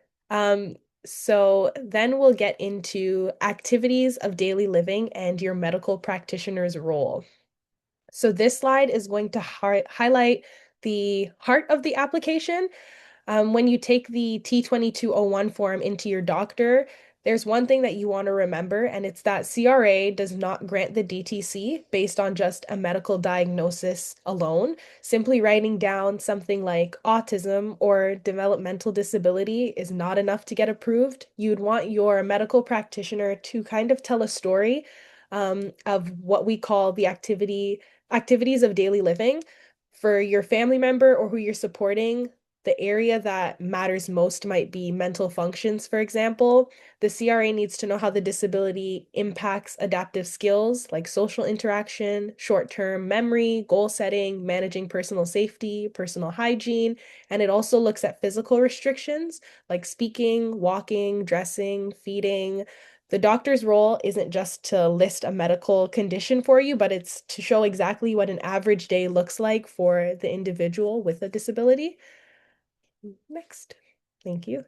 So then we'll get into activities of daily living and your medical practitioner's role. So this slide is going to highlight the heart of the application. When you take the T2201 form into your doctor, there's one thing that you want to remember, and it's that CRA does not grant the DTC based on just a medical diagnosis alone. Simply writing down something like autism or developmental disability is not enough to get approved. You'd want your medical practitioner to kind of tell a story of what we call the activities of daily living for your family member or who you're supporting. The area that matters most might be mental functions, for example. The CRA needs to know how the disability impacts adaptive skills like social interaction, short-term memory, goal setting, managing personal safety, personal hygiene, and it also looks at physical restrictions like speaking, walking, dressing, feeding. The doctor's role isn't just to list a medical condition for you, but it's to show exactly what an average day looks like for the individual with a disability. Next. Thank you.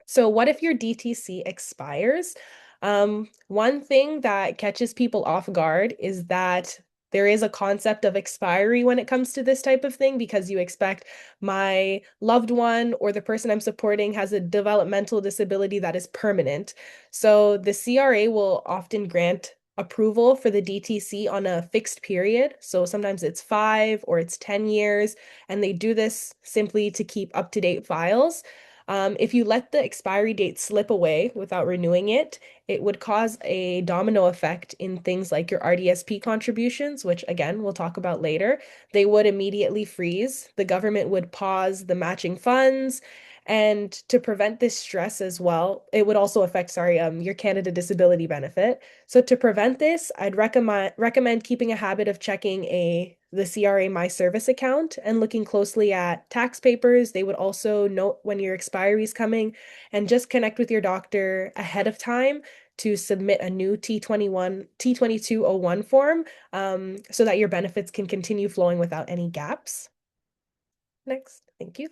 So what if your DTC expires? One thing that catches people off guard is that there is a concept of expiry when it comes to this type of thing because you expect my loved one or the person I'm supporting has a developmental disability that is permanent. So the CRA will often grant approval for the DTC on a fixed period. So sometimes it's 5 or it's 10 years, and they do this simply to keep up-to-date files. If you let the expiry date slip away without renewing it, it would cause a domino effect in things like your RDSP contributions, which again, we'll talk about later. They would immediately freeze. The government would pause the matching funds. And to prevent this stress as well, it would also affect, your Canada Disability benefit. So to prevent this, I'd recommend keeping a habit of checking the CRA My Service account and looking closely at tax papers. They would also note when your expiry is coming, and just connect with your doctor ahead of time to submit a new T2201 form so that your benefits can continue flowing without any gaps. Next, thank you.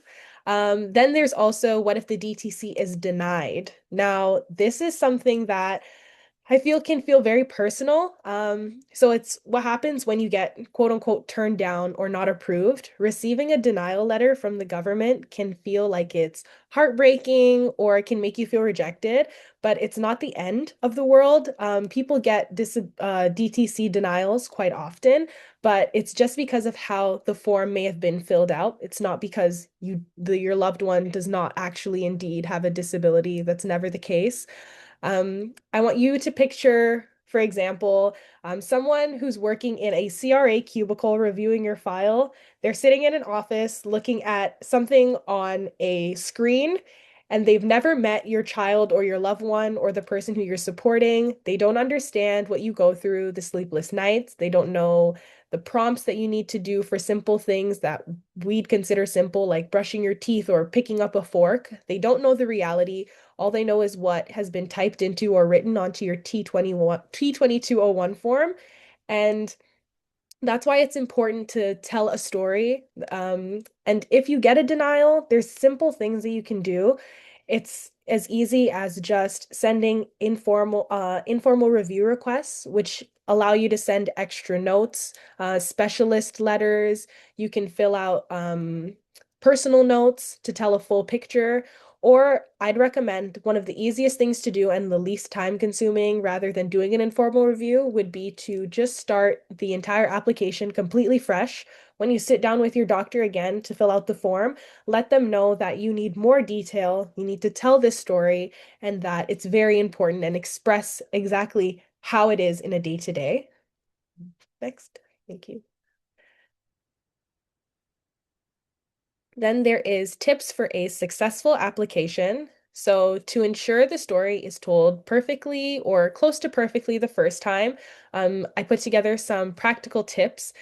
Then there's also what if the DTC is denied? Now, this is something that I feel can feel very personal. So it's what happens when you get quote unquote turned down or not approved. Receiving a denial letter from the government can feel like it's heartbreaking or it can make you feel rejected, but it's not the end of the world. People get DTC denials quite often, but it's just because of how the form may have been filled out. It's not because your loved one does not actually indeed have a disability. That's never the case. I want you to picture For example, someone who's working in a CRA cubicle reviewing your file, they're sitting in an office looking at something on a screen, and they've never met your child or your loved one or the person who you're supporting. They don't understand what you go through, the sleepless nights. They don't know the prompts that you need to do for simple things that we'd consider simple, like brushing your teeth or picking up a fork. They don't know the reality. All they know is what has been typed into or written onto your T2201 form. And that's why it's important to tell a story. And if you get a denial, there's simple things that you can do. It's as easy as just sending informal review requests, which allow you to send extra notes, specialist letters. You can fill out personal notes to tell a full picture. Or I'd recommend one of the easiest things to do and the least time consuming rather than doing an informal review would be to just start the entire application completely fresh. When you sit down with your doctor again to fill out the form, let them know that you need more detail, you need to tell this story, and that it's very important and express exactly how it is in a day-to-day. Next, thank you. Then there is tips for a successful application. So to ensure the story is told perfectly or close to perfectly the first time, I put together some practical tips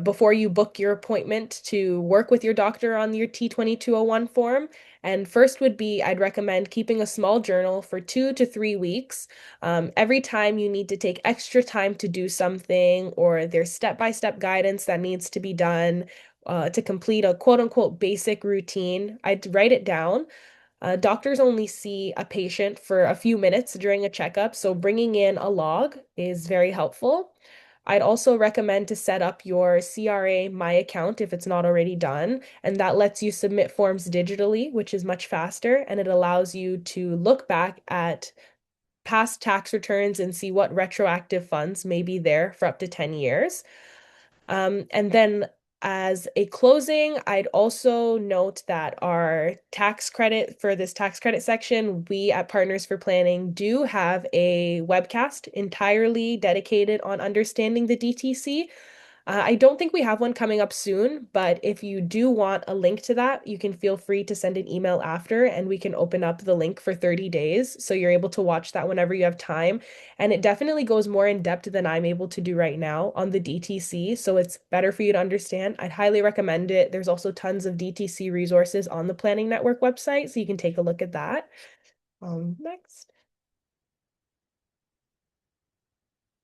before you book your appointment to work with your doctor on your T2201 form. And first would be, I'd recommend keeping a small journal for 2 to 3 weeks. Every time you need to take extra time to do something or there's step-by-step guidance that needs to be done to complete a quote unquote basic routine, I'd write it down. Doctors only see a patient for a few minutes during a checkup, so bringing in a log is very helpful. I'd also recommend to set up your CRA My Account if it's not already done, and that lets you submit forms digitally, which is much faster, and it allows you to look back at past tax returns and see what retroactive funds may be there for up to 10 years. And then as a closing, I'd also note that our tax credit for this tax credit section, we at Partners for Planning do have a webcast entirely dedicated on understanding the DTC. I don't think we have one coming up soon, but if you do want a link to that, you can feel free to send an email after and we can open up the link for 30 days. So you're able to watch that whenever you have time. And it definitely goes more in depth than I'm able to do right now on the DTC. So it's better for you to understand. I'd highly recommend it. There's also tons of DTC resources on the Planning Network website, so you can take a look at that. Next.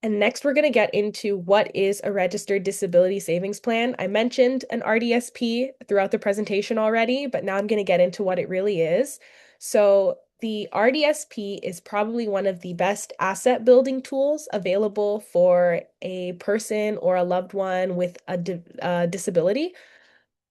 And next, we're going to get into what is a registered disability savings plan. I mentioned an RDSP throughout the presentation already, but now I'm going to get into what it really is. So the RDSP is probably one of the best asset building tools available for a person or a loved one with a disability.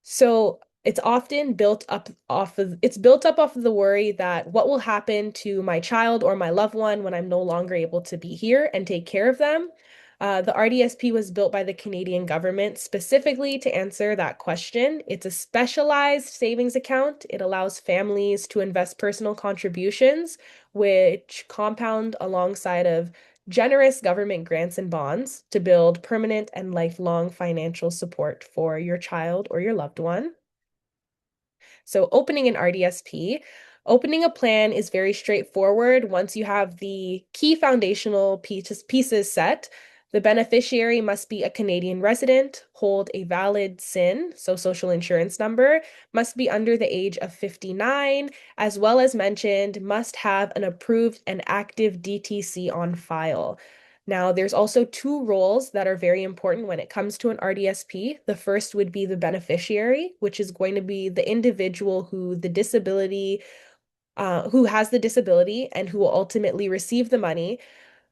So it's often built up off of the worry that what will happen to my child or my loved one when I'm no longer able to be here and take care of them. The RDSP was built by the Canadian government specifically to answer that question. It's a specialized savings account. It allows families to invest personal contributions, which compound alongside of generous government grants and bonds to build permanent and lifelong financial support for your child or your loved one. So opening an RDSP, opening a plan is very straightforward. Once you have the key foundational pieces set, the beneficiary must be a Canadian resident, hold a valid SIN, so social insurance number, must be under the age of 59, as well as mentioned, must have an approved and active DTC on file. Now, there's also two roles that are very important when it comes to an RDSP. The first would be the beneficiary, which is going to be the individual who has the disability and who will ultimately receive the money.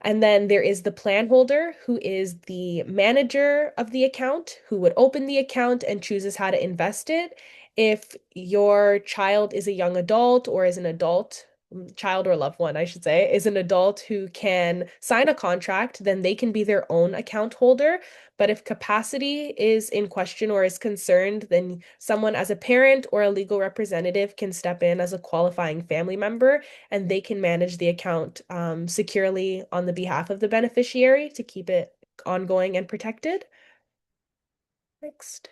And then there is the plan holder, who is the manager of the account, who would open the account and chooses how to invest it. If your child is a young adult or is an adult child or loved one, I should say, is an adult who can sign a contract, then they can be their own account holder. But if capacity is in question or is concerned, then someone as a parent or a legal representative can step in as a qualifying family member, and they can manage the account securely on the behalf of the beneficiary to keep it ongoing and protected. Next.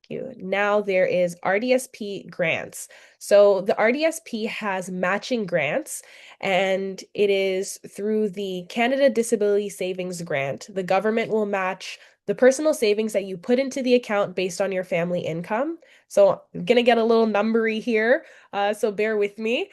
You. Now there is RDSP grants. So the RDSP has matching grants, and it is through the Canada Disability Savings Grant. The government will match the personal savings that you put into the account based on your family income. So I'm gonna get a little numbery here, so bear with me.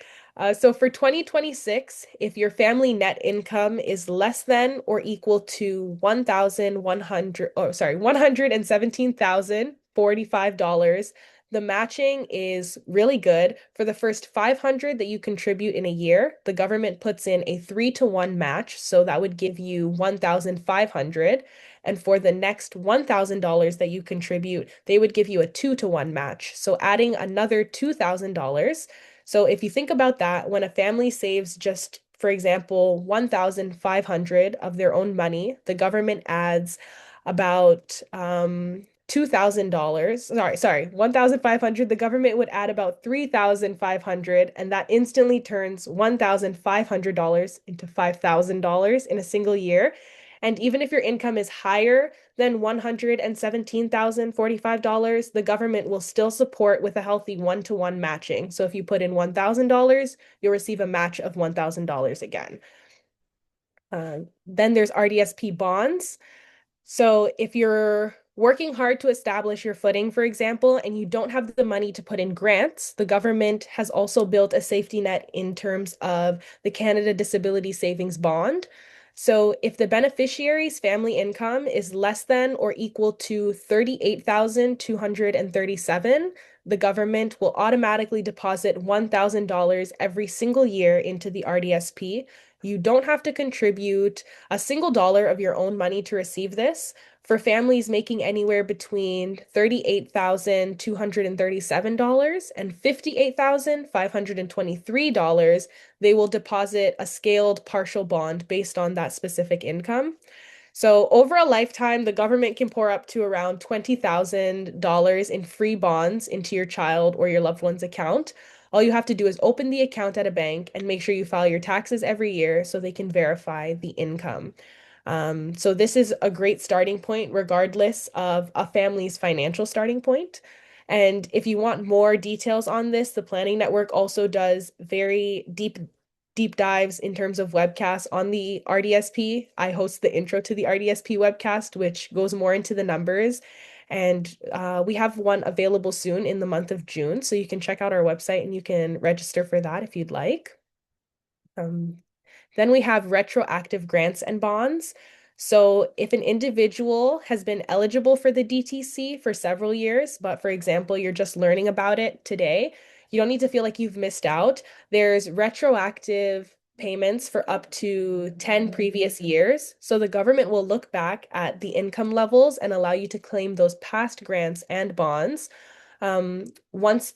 So for 2026, if your family net income is less than or equal to 1,100, oh sorry, $117,045, the matching is really good. For the first 500 that you contribute in a year, the government puts in a 3-to-1 match, so that would give you 1,500. And for the next $1,000 that you contribute, they would give you a 2-to-1 match, so adding another $2,000. So if you think about that, when a family saves just, for example, 1,500 of their own money, the government adds about $2,000. Sorry, 1,500. The government would add about 3,500, and that instantly turns $1,500 into $5,000 in a single year. And even if your income is higher than $117,045, the government will still support with a healthy 1-to-1 matching. So if you put in $1,000, you'll receive a match of $1,000 again. Then there's RDSP bonds. So if you're working hard to establish your footing, for example, and you don't have the money to put in grants, the government has also built a safety net in terms of the Canada Disability Savings Bond. So if the beneficiary's family income is less than or equal to 38,237, the government will automatically deposit $1,000 every single year into the RDSP. You don't have to contribute a single dollar of your own money to receive this. For families making anywhere between $38,237 and $58,523, they will deposit a scaled partial bond based on that specific income. So over a lifetime, the government can pour up to around $20,000 in free bonds into your child or your loved one's account. All you have to do is open the account at a bank and make sure you file your taxes every year so they can verify the income. So this is a great starting point, regardless of a family's financial starting point. And if you want more details on this, the Planning Network also does very deep dives in terms of webcasts on the RDSP. I host the intro to the RDSP webcast, which goes more into the numbers. And we have one available soon in the month of June. So you can check out our website and you can register for that if you'd like. Then we have retroactive grants and bonds. So if an individual has been eligible for the DTC for several years, but for example, you're just learning about it today, you don't need to feel like you've missed out. There's retroactive payments for up to 10 previous years. So the government will look back at the income levels and allow you to claim those past grants and bonds. Once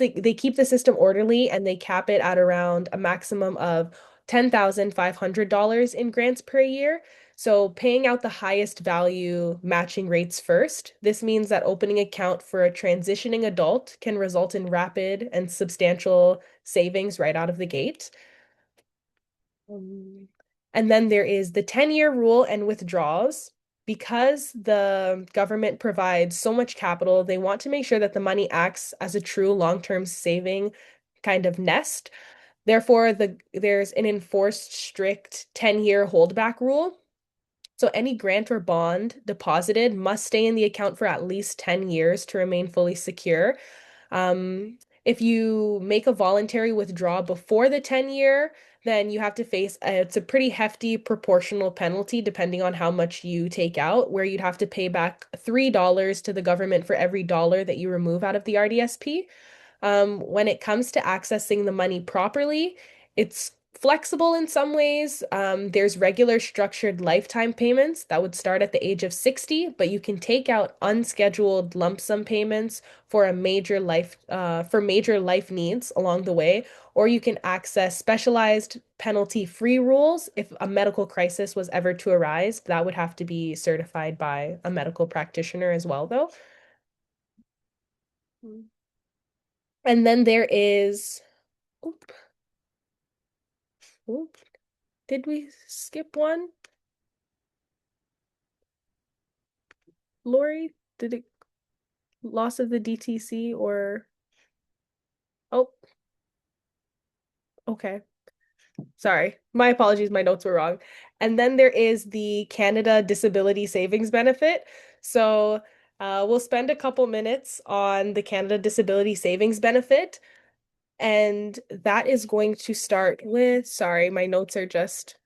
they keep the system orderly and they cap it at around a maximum of $10,500 in grants per year. So paying out the highest value matching rates first. This means that opening account for a transitioning adult can result in rapid and substantial savings right out of the gate. And then there is the 10-year rule and withdrawals. Because the government provides so much capital, they want to make sure that the money acts as a true long-term saving kind of nest. Therefore, there's an enforced strict 10-year holdback rule. So any grant or bond deposited must stay in the account for at least 10 years to remain fully secure. If you make a voluntary withdrawal before the 10-year, then you have to face it's a pretty hefty proportional penalty depending on how much you take out, where you'd have to pay back $3 to the government for every dollar that you remove out of the RDSP. When it comes to accessing the money properly, it's flexible in some ways. There's regular structured lifetime payments that would start at the age of 60, but you can take out unscheduled lump sum payments for major life needs along the way, or you can access specialized penalty-free rules if a medical crisis was ever to arise. That would have to be certified by a medical practitioner as well, though. And then there is, oop, oop, did we skip one? Lori, did it loss of the DTC or oh, okay. Sorry. My apologies, my notes were wrong. And then there is the Canada Disability Savings Benefit. So we'll spend a couple minutes on the Canada Disability Savings Benefit. And that is going to start with, sorry, my notes are just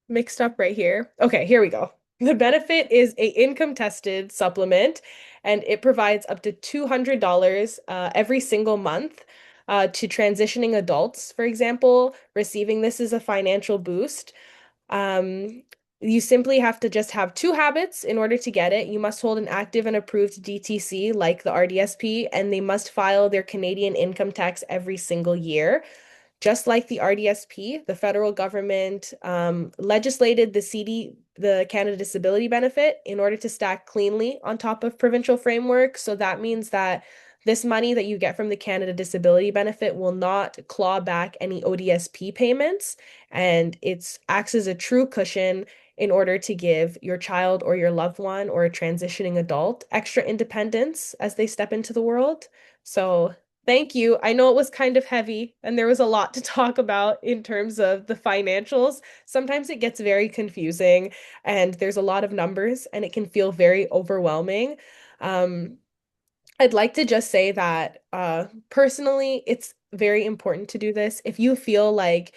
mixed up right here. Okay, here we go. The benefit is a income tested supplement, and it provides up to $200 every single month to transitioning adults, for example. Receiving this is a financial boost. You simply have to just have two habits in order to get it. You must hold an active and approved DTC like the RDSP, and they must file their Canadian income tax every single year. Just like the RDSP, the federal government legislated the Canada Disability Benefit in order to stack cleanly on top of provincial framework. So that means that this money that you get from the Canada Disability Benefit will not claw back any ODSP payments, and it acts as a true cushion in order to give your child or your loved one or a transitioning adult extra independence as they step into the world. So thank you. I know it was kind of heavy and there was a lot to talk about in terms of the financials. Sometimes it gets very confusing and there's a lot of numbers and it can feel very overwhelming. I'd like to just say that personally, it's very important to do this. If you feel like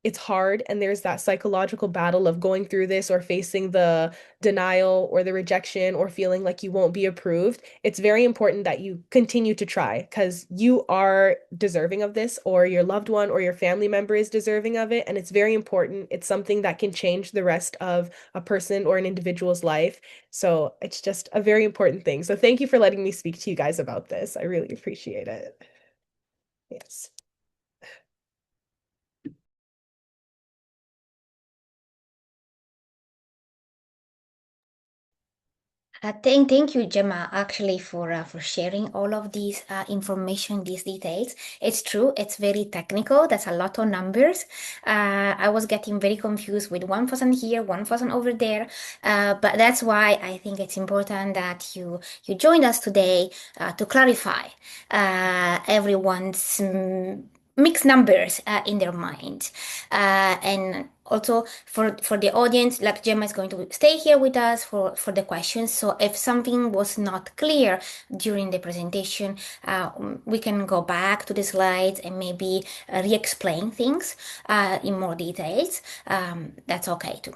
it's hard and there's that psychological battle of going through this or facing the denial or the rejection or feeling like you won't be approved, it's very important that you continue to try because you are deserving of this, or your loved one or your family member is deserving of it. And it's very important. It's something that can change the rest of a person or an individual's life. So it's just a very important thing. So thank you for letting me speak to you guys about this. I really appreciate it. Yes. Thank you, Gemma, actually, for sharing all of these information, these details. It's true, it's very technical. That's a lot of numbers. I was getting very confused with 1% here, 1% over there. But that's why I think it's important that you joined us today to clarify everyone's mixed numbers in their mind. And also for the audience, like Gemma is going to stay here with us for the questions. So if something was not clear during the presentation, we can go back to the slides and maybe re-explain things in more details. That's okay too.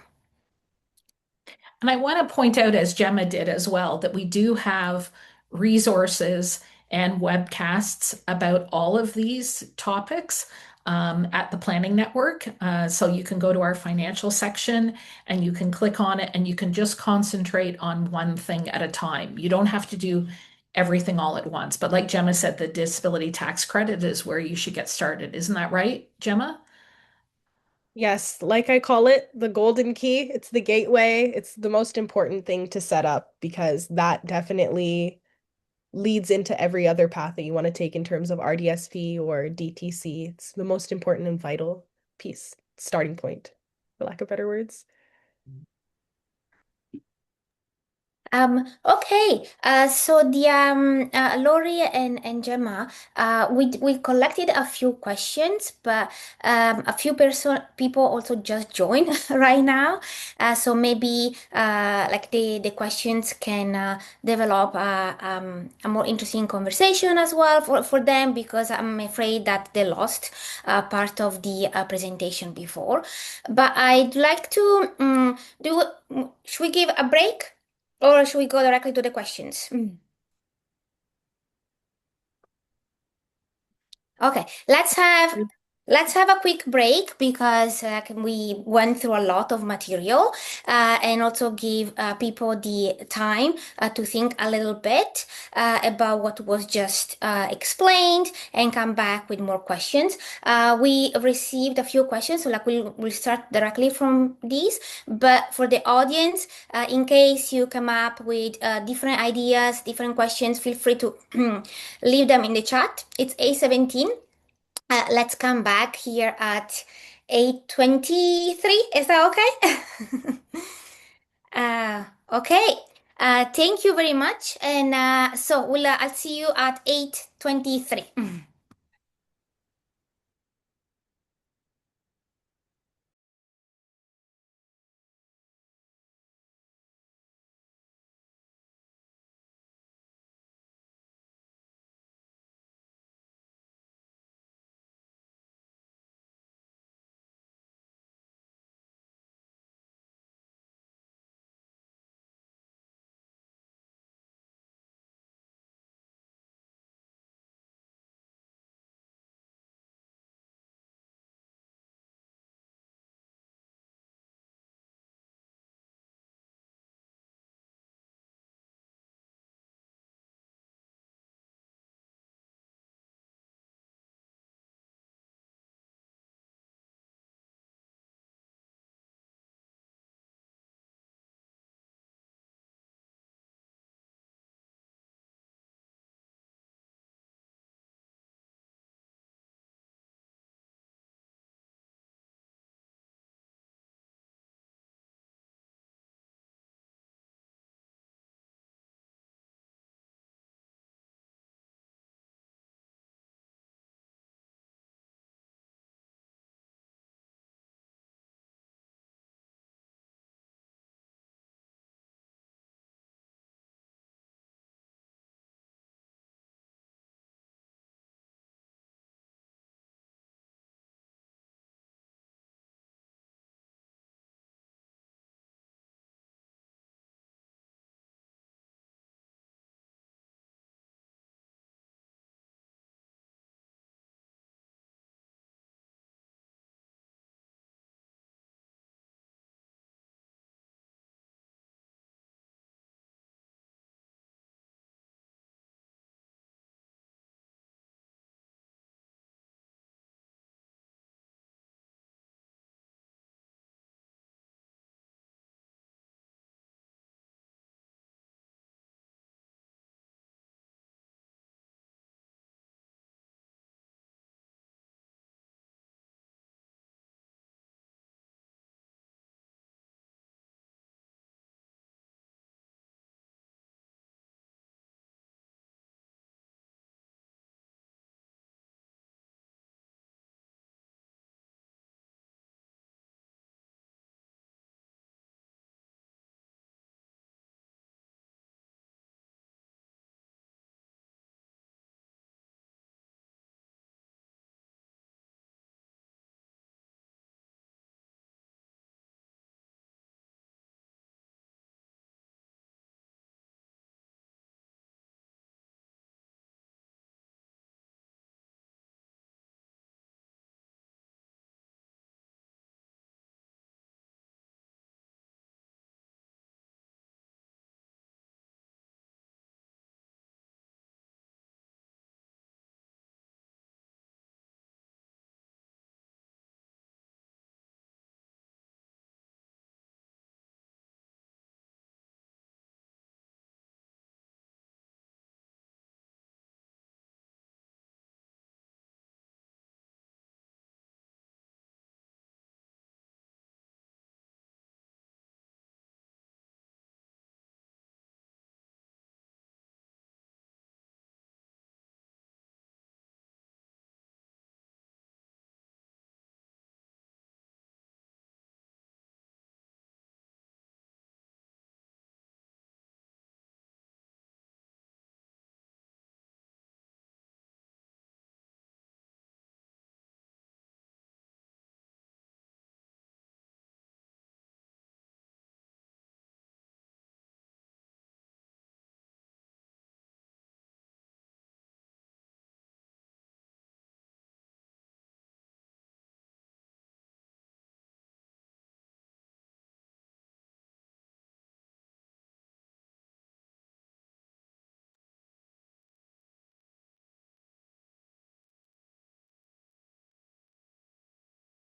And I want to point out, as Gemma did as well, that we do have resources and webcasts about all of these topics at the Planning Network. So you can go to our financial section and you can click on it and you can just concentrate on one thing at a time. You don't have to do everything all at once. But like Gemma said, the disability tax credit is where you should get started. Isn't that right, Gemma? Yes, like I call it, the golden key. It's the gateway. It's the most important thing to set up because that definitely leads into every other path that you want to take in terms of RDSP or DTC. It's the most important and vital piece, starting point, for lack of better words. Okay, so the Lori and Gemma, we collected a few questions, but a few people also just joined right now. So maybe like the questions can develop a more interesting conversation as well for them, because I'm afraid that they lost part of the presentation before. But I'd like to should we give a break? Or should we go directly to the questions? Okay, Let's have a quick break because we went through a lot of material and also give people the time to think a little bit about what was just explained and come back with more questions. We received a few questions, so we'll start directly from these. But for the audience, in case you come up with different ideas, different questions, feel free to leave them in the chat. It's A17. Let's come back here at 8:23. Is that okay? Okay. Thank you very much. And so I'll see you at 8:23.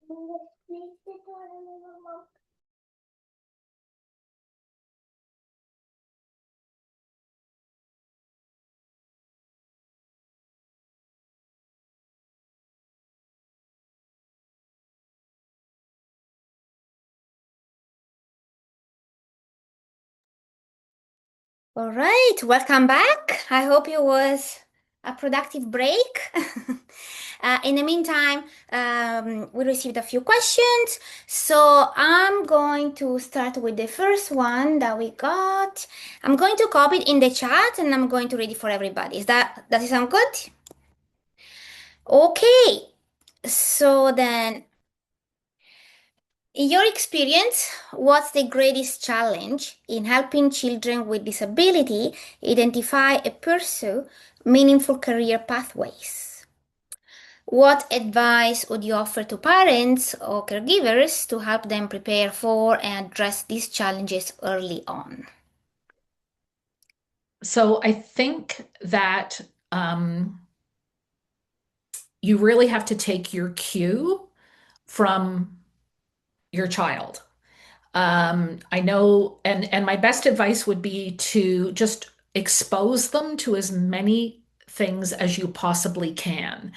All right, welcome back. I hope it was a productive break. In the meantime, we received a few questions. So I'm going to start with the first one that we got. I'm going to copy it in the chat and I'm going to read it for everybody. Does it sound good? Okay. So then, in your experience, what's the greatest challenge in helping children with disability identify and pursue meaningful career pathways? What advice would you offer to parents or caregivers to help them prepare for and address these challenges early on? So I think that you really have to take your cue from your child. I know, and my best advice would be to just expose them to as many things as you possibly can.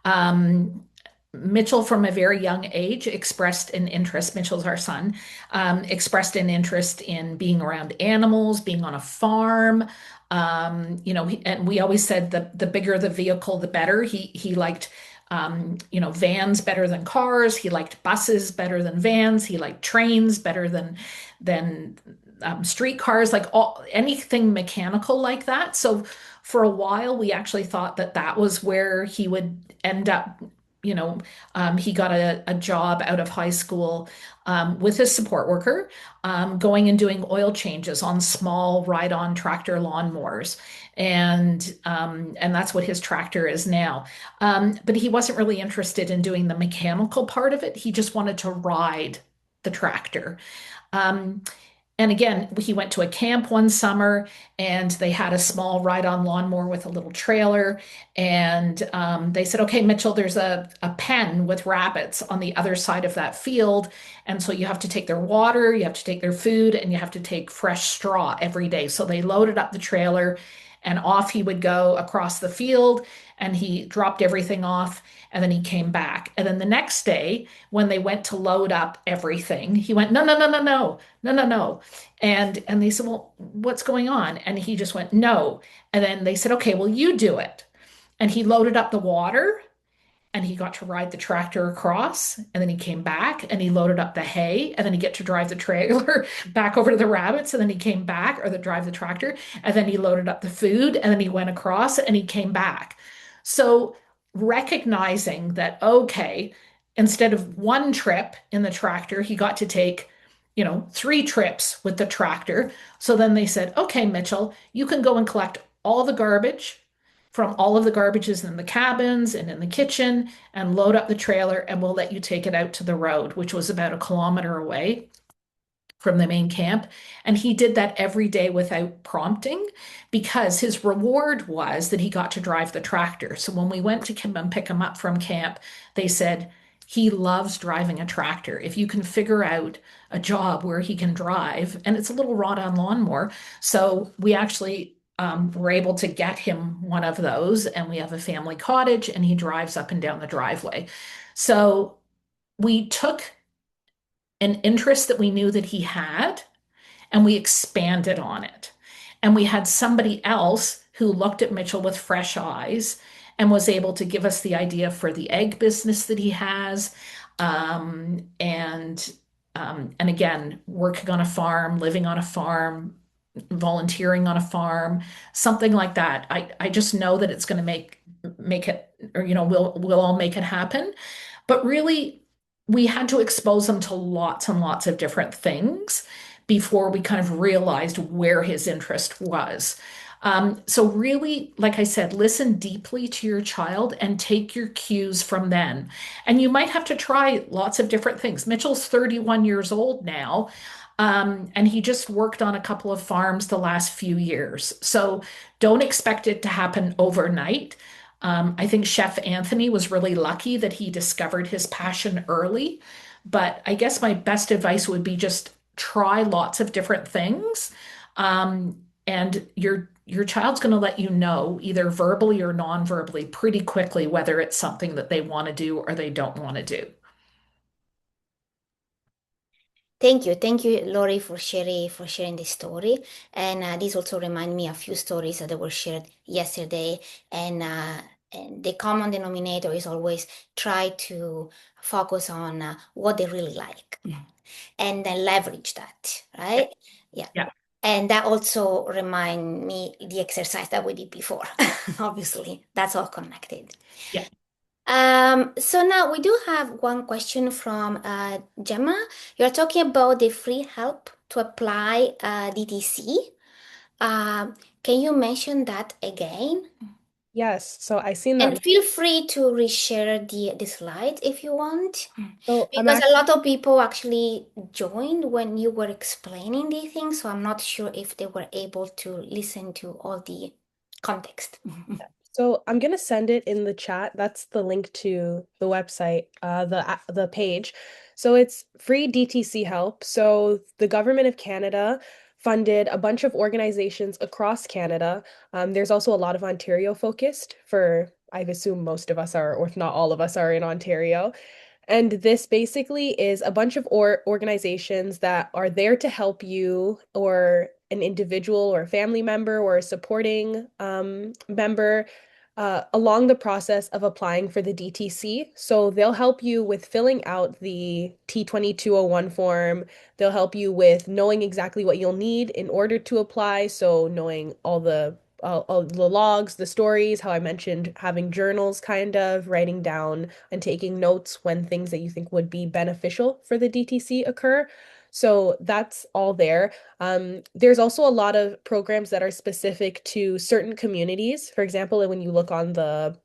Um, Mitchell, from a very young age, expressed an interest, Mitchell's our son, expressed an interest in being around animals, being on a farm. And we always said the bigger the vehicle, the better. He liked vans better than cars. He liked buses better than vans. He liked trains better than streetcars, like anything mechanical like that. So for a while, we actually thought that was where he would end up. He got a job out of high school with his support worker, going and doing oil changes on small ride-on tractor lawnmowers, and that's what his tractor is now. But he wasn't really interested in doing the mechanical part of it. He just wanted to ride the tractor. Um, and again, he went to a camp one summer and they had a small ride-on lawnmower with a little trailer. And they said, okay, Mitchell, there's a pen with rabbits on the other side of that field. And so you have to take their water, you have to take their food, and you have to take fresh straw every day. So they loaded up the trailer and off he would go across the field and he dropped everything off and then he came back. And then the next day, when they went to load up everything, he went, no, no, no, no, no, no, no, no. And they said, well, what's going on? And he just went, no. And then they said, okay, well, you do it. And he loaded up the water and he got to ride the tractor across. And then he came back and he loaded up the hay. And then he get to drive the trailer back over to the rabbits. And then he came back, or drive the tractor. And then he loaded up the food. And then he went across and he came back. So recognizing that, okay, instead of one trip in the tractor, he got to take 3 trips with the tractor. So then they said, okay, Mitchell, you can go and collect all the garbage from all of the garbages in the cabins and in the kitchen and load up the trailer, and we'll let you take it out to the road, which was about a kilometer away from the main camp. And he did that every day without prompting, because his reward was that he got to drive the tractor. So when we went to come and pick him up from camp, they said, he loves driving a tractor. If you can figure out a job where he can drive, and it's a little rod-on lawnmower. So we actually were able to get him one of those, and we have a family cottage, and he drives up and down the driveway. So we took an interest that we knew that he had, and we expanded on it. And we had somebody else who looked at Mitchell with fresh eyes and was able to give us the idea for the egg business that he has. And again, working on a farm, living on a farm, volunteering on a farm, something like that. I just know that it's going to make it, or we'll all make it happen. But really, we had to expose him to lots and lots of different things before we kind of realized where his interest was. So really, like I said, listen deeply to your child and take your cues from them. And you might have to try lots of different things. Mitchell's 31 years old now, and he just worked on a couple of farms the last few years. So don't expect it to happen overnight. I think Chef Anthony was really lucky that he discovered his passion early. But I guess my best advice would be just try lots of different things. And your child's going to let you know either verbally or non-verbally pretty quickly whether it's something that they want to do or they don't want to do. Thank you, Lori, for sharing this story. And this also remind me of a few stories that were shared yesterday. And the common denominator is always try to focus on what they really like, and then leverage that, Yeah, right? Yeah. yeah, And that also remind me the exercise that we did before. Obviously, that's all connected. yeah. So now we do have one question from Gemma. You're talking about the free help to apply DTC. Can you mention that again? Yes, so I seen that. And feel free to reshare the slide if you want, So I'm because a actually lot of people actually joined when you were explaining the things, so I'm not sure if they were able to listen to all the context. So I'm gonna send it in the chat. That's the link to the website, the page. So it's free DTC help. So the government of Canada funded a bunch of organizations across Canada. There's also a lot of Ontario focused for, I assume most of us are, or if not all of us are in Ontario. And this basically is a bunch of organizations that are there to help you or an individual or a family member or a supporting member along the process of applying for the DTC. So they'll help you with filling out the T2201 form. They'll help you with knowing exactly what you'll need in order to apply. So knowing all the logs, the stories, how I mentioned having journals, kind of writing down and taking notes when things that you think would be beneficial for the DTC occur. So that's all there. There's also a lot of programs that are specific to certain communities. For example, when you look on the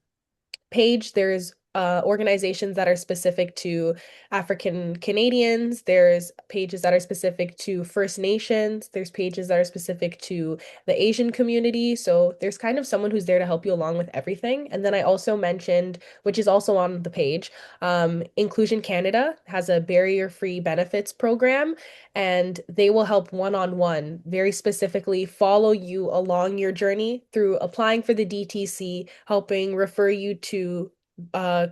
page, there's organizations that are specific to African Canadians. There's pages that are specific to First Nations. There's pages that are specific to the Asian community. So there's kind of someone who's there to help you along with everything. And then I also mentioned, which is also on the page, Inclusion Canada has a barrier-free benefits program, and they will help one-on-one, very specifically follow you along your journey through applying for the DTC, helping refer you to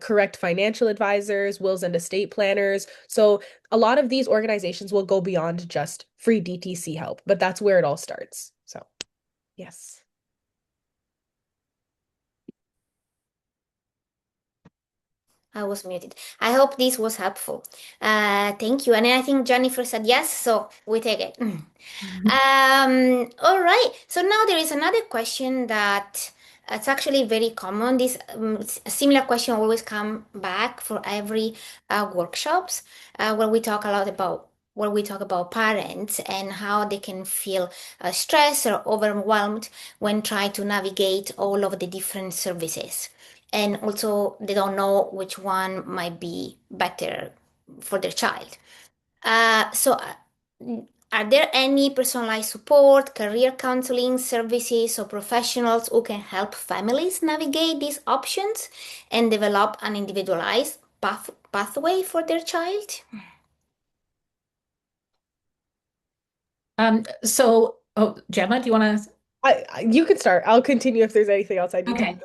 correct financial advisors, wills and estate planners. So a lot of these organizations will go beyond just free DTC help, but that's where it all starts. So, yes. I was muted. I hope this was helpful. Thank you. And I think Jennifer said yes, so we take it. All right. So now there is another question that it's actually very common. This a similar question always come back for every workshops where we talk a lot about where we talk about parents and how they can feel stressed or overwhelmed when trying to navigate all of the different services. And also they don't know which one might be better for their child. Are there any personalized support, career counseling services, or professionals who can help families navigate these options and develop an individualized pathway for their child? Gemma, do you want to? You can start. I'll continue if there's anything else I need to. Okay.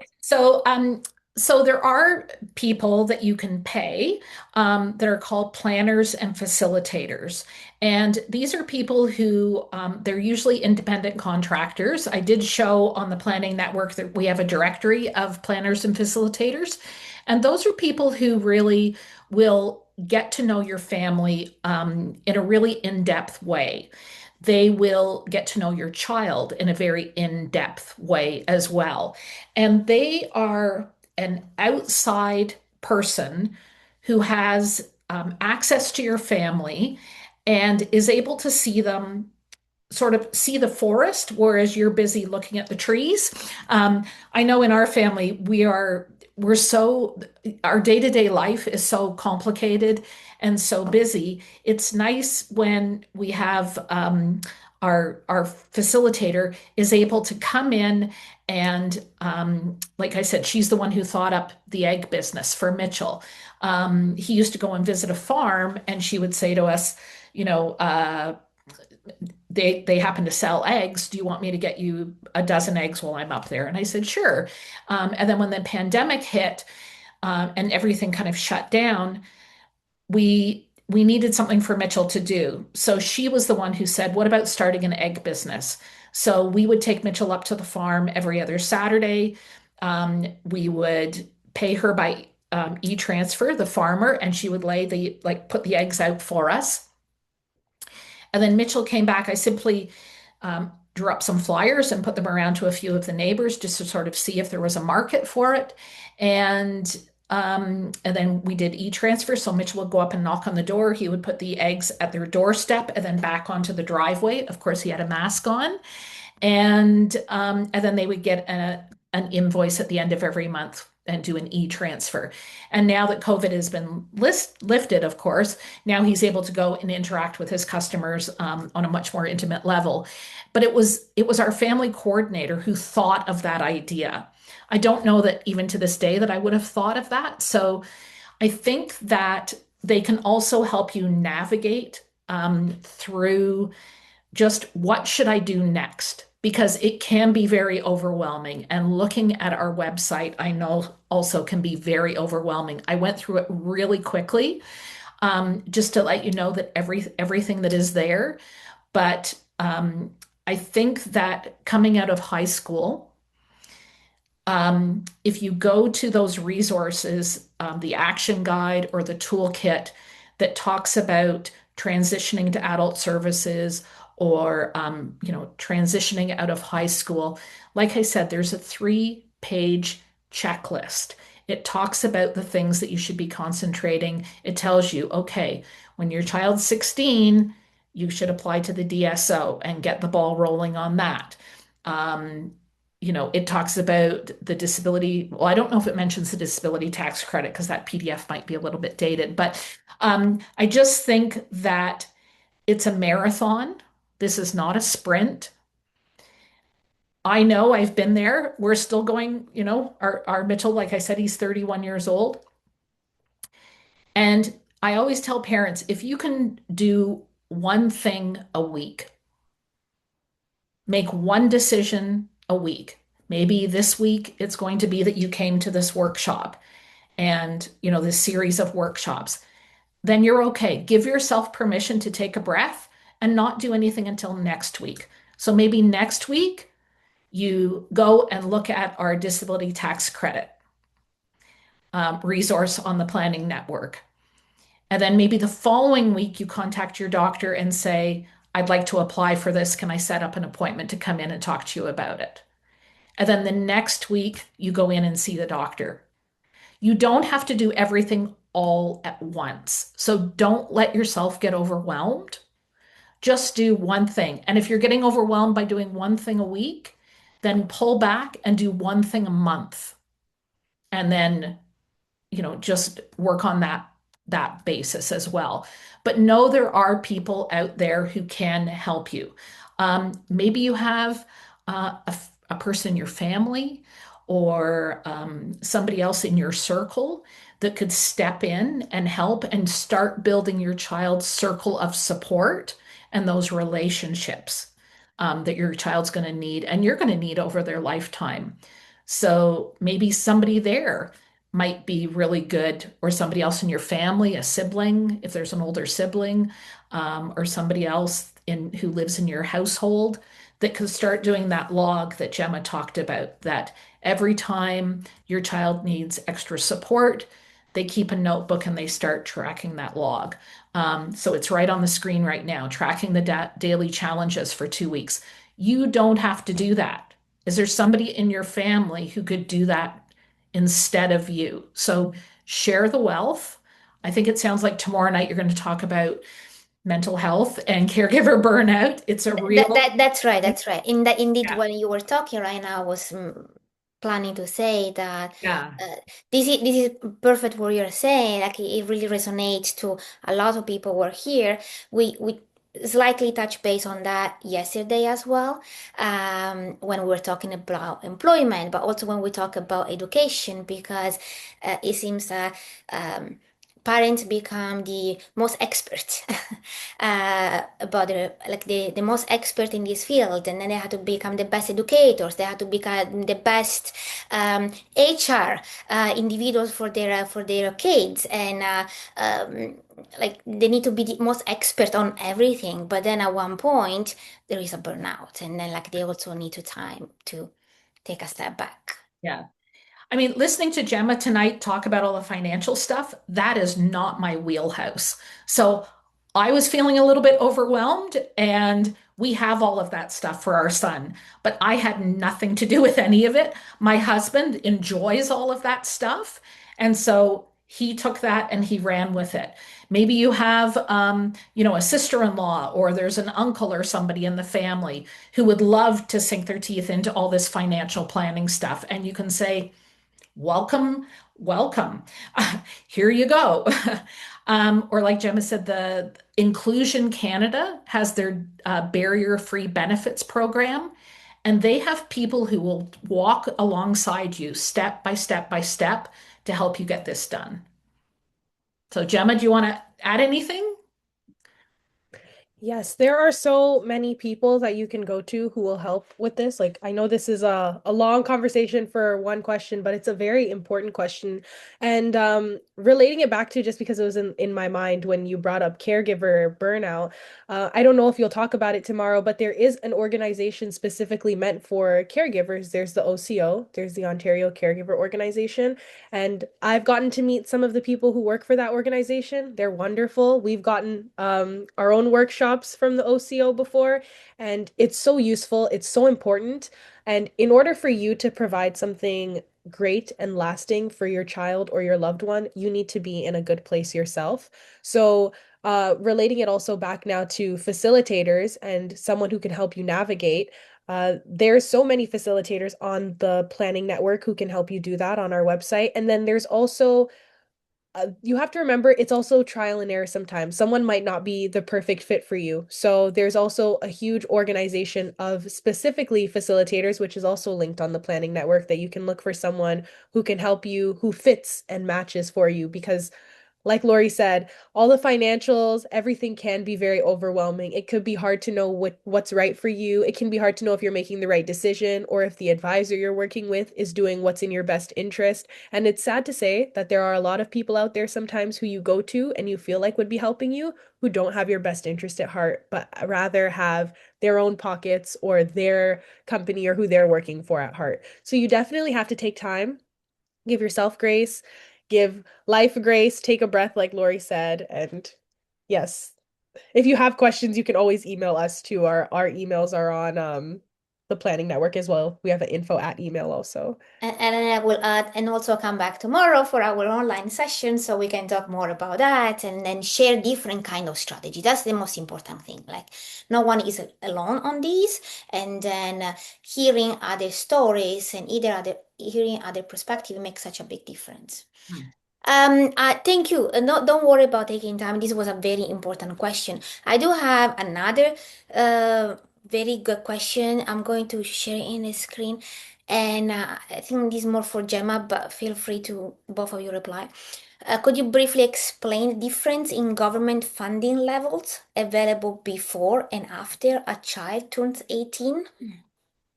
So there are people that you can pay that are called planners and facilitators. And these are people who they're usually independent contractors. I did show on the Planning Network that we have a directory of planners and facilitators. And those are people who really will get to know your family in a really in-depth way. They will get to know your child in a very in-depth way as well. And they are an outside person who has access to your family and is able to see them sort of see the forest, whereas you're busy looking at the trees. I know in our family, we're so, our day-to-day life is so complicated and so busy. It's nice when we have our facilitator is able to come in and, like I said, she's the one who thought up the egg business for Mitchell. He used to go and visit a farm, and she would say to us, you know, they happen to sell eggs. Do you want me to get you a dozen eggs while I'm up there? And I said, sure. And then when the pandemic hit, and everything kind of shut down, we needed something for Mitchell to do. So she was the one who said, "What about starting an egg business?" So we would take Mitchell up to the farm every other Saturday. We would pay her by e-transfer, the farmer, and she would put the eggs out for us. And then Mitchell came back. I simply drew up some flyers and put them around to a few of the neighbors just to sort of see if there was a market for it. And then we did e-transfer. So Mitchell would go up and knock on the door. He would put the eggs at their doorstep and then back onto the driveway. Of course, he had a mask on. And then they would get an invoice at the end of every month and do an e-transfer. And now that COVID has been lifted, of course, now he's able to go and interact with his customers on a much more intimate level. But it was our family coordinator who thought of that idea. I don't know that even to this day that I would have thought of that. So I think that they can also help you navigate through just what should I do next? Because it can be very overwhelming. And looking at our website, I know also can be very overwhelming. I went through it really quickly, just to let you know that everything that is there. But I think that coming out of high school, if you go to those resources, the action guide or the toolkit that talks about transitioning to adult services or transitioning out of high school, like I said, there's a 3-page checklist. It talks about the things that you should be concentrating. It tells you, okay, when your child's 16, you should apply to the DSO and get the ball rolling on that. Um, it talks about the disability. Well, I don't know if it mentions the disability tax credit because that PDF might be a little bit dated, but I just think that it's a marathon. This is not a sprint. I know I've been there. We're still going, our Mitchell, like I said, he's 31 years old. And I always tell parents, if you can do one thing a week, make one decision a week. Maybe this week it's going to be that you came to this workshop and, this series of workshops. Then you're okay. Give yourself permission to take a breath and not do anything until next week. So maybe next week you go and look at our disability tax credit resource on the Planning Network. And then maybe the following week you contact your doctor and say, I'd like to apply for this. Can I set up an appointment to come in and talk to you about it? And then the next week you go in and see the doctor. You don't have to do everything all at once. So don't let yourself get overwhelmed. Just do one thing. And if you're getting overwhelmed by doing one thing a week, then pull back and do one thing a month. And then, just work on that basis as well. But know there are people out there who can help you. Maybe you have a person in your family or somebody else in your circle that could step in and help and start building your child's circle of support and those relationships that your child's going to need and you're going to need over their lifetime. So maybe somebody there might be really good, or somebody else in your family, a sibling, if there's an older sibling, or somebody else who lives in your household that could start doing that log that Gemma talked about, that every time your child needs extra support, they keep a notebook and they start tracking that log. So it's right on the screen right now, tracking the daily challenges for 2 weeks. You don't have to do that. Is there somebody in your family who could do that instead of you? So share the wealth. I think it sounds like tomorrow night you're going to talk about mental health and caregiver burnout. It's a real. That's right. That's right. Indeed, Yeah. when you were talking right now, I was planning to say that Yeah. this is perfect what you're saying. Like it really resonates to a lot of people who are here. We slightly touch base on that yesterday as well, when we were talking about employment, but also when we talk about education, because it seems that parents become the most expert about the most expert in this field, and then they have to become the best educators, they have to become the best HR individuals for their kids, and like they need to be the most expert on everything, but then at one point there is a burnout, and then like they also need to time to take a step back. Yeah. I mean, listening to Gemma tonight talk about all the financial stuff, that is not my wheelhouse. So I was feeling a little bit overwhelmed, and we have all of that stuff for our son, but I had nothing to do with any of it. My husband enjoys all of that stuff. And so he took that and he ran with it. Maybe you have, a sister-in-law, or there's an uncle or somebody in the family who would love to sink their teeth into all this financial planning stuff. And you can say, welcome, welcome. Here you go. Or like Gemma said, the Inclusion Canada has their barrier-free benefits program, and they have people who will walk alongside you step by step by step to help you get this done. So Gemma, do you want to add anything? Yes, there are so many people that you can go to who will help with this. Like, I know this is a long conversation for one question, but it's a very important question. And relating it back to just because it was in my mind when you brought up caregiver burnout, I don't know if you'll talk about it tomorrow, but there is an organization specifically meant for caregivers. There's the OCO, there's the Ontario Caregiver Organization. And I've gotten to meet some of the people who work for that organization. They're wonderful. We've gotten our own workshops from the OCO before, and it's so useful. It's so important. And in order for you to provide something great and lasting for your child or your loved one, you need to be in a good place yourself. So, relating it also back now to facilitators and someone who can help you navigate. There's so many facilitators on the planning network who can help you do that on our website. And then there's also, you have to remember, it's also trial and error sometimes. Someone might not be the perfect fit for you. So there's also a huge organization of specifically facilitators, which is also linked on the planning network, that you can look for someone who can help you, who fits and matches for you. Because like Lori said, all the financials, everything can be very overwhelming. It could be hard to know what's right for you. It can be hard to know if you're making the right decision or if the advisor you're working with is doing what's in your best interest. And it's sad to say that there are a lot of people out there sometimes who you go to and you feel like would be helping you who don't have your best interest at heart, but rather have their own pockets or their company or who they're working for at heart. So you definitely have to take time, give yourself grace, give life grace, take a breath, like Lori said. And yes, if you have questions, you can always email us too. Our emails are on the planning network as well. We have an info at email also. And then I will add and also come back tomorrow for our online session so we can talk more about that and then share different kind of strategy. That's the most important thing. Like no one is alone on this, and then hearing other stories and hearing other perspective makes such a big difference. Hmm. Thank you. No, don't worry about taking time. This was a very important question. I do have another very good question. I'm going to share it in the screen. And I think this is more for Gemma, but feel free to both of you reply. Could you briefly explain the difference in government funding levels available before and after a child turns 18?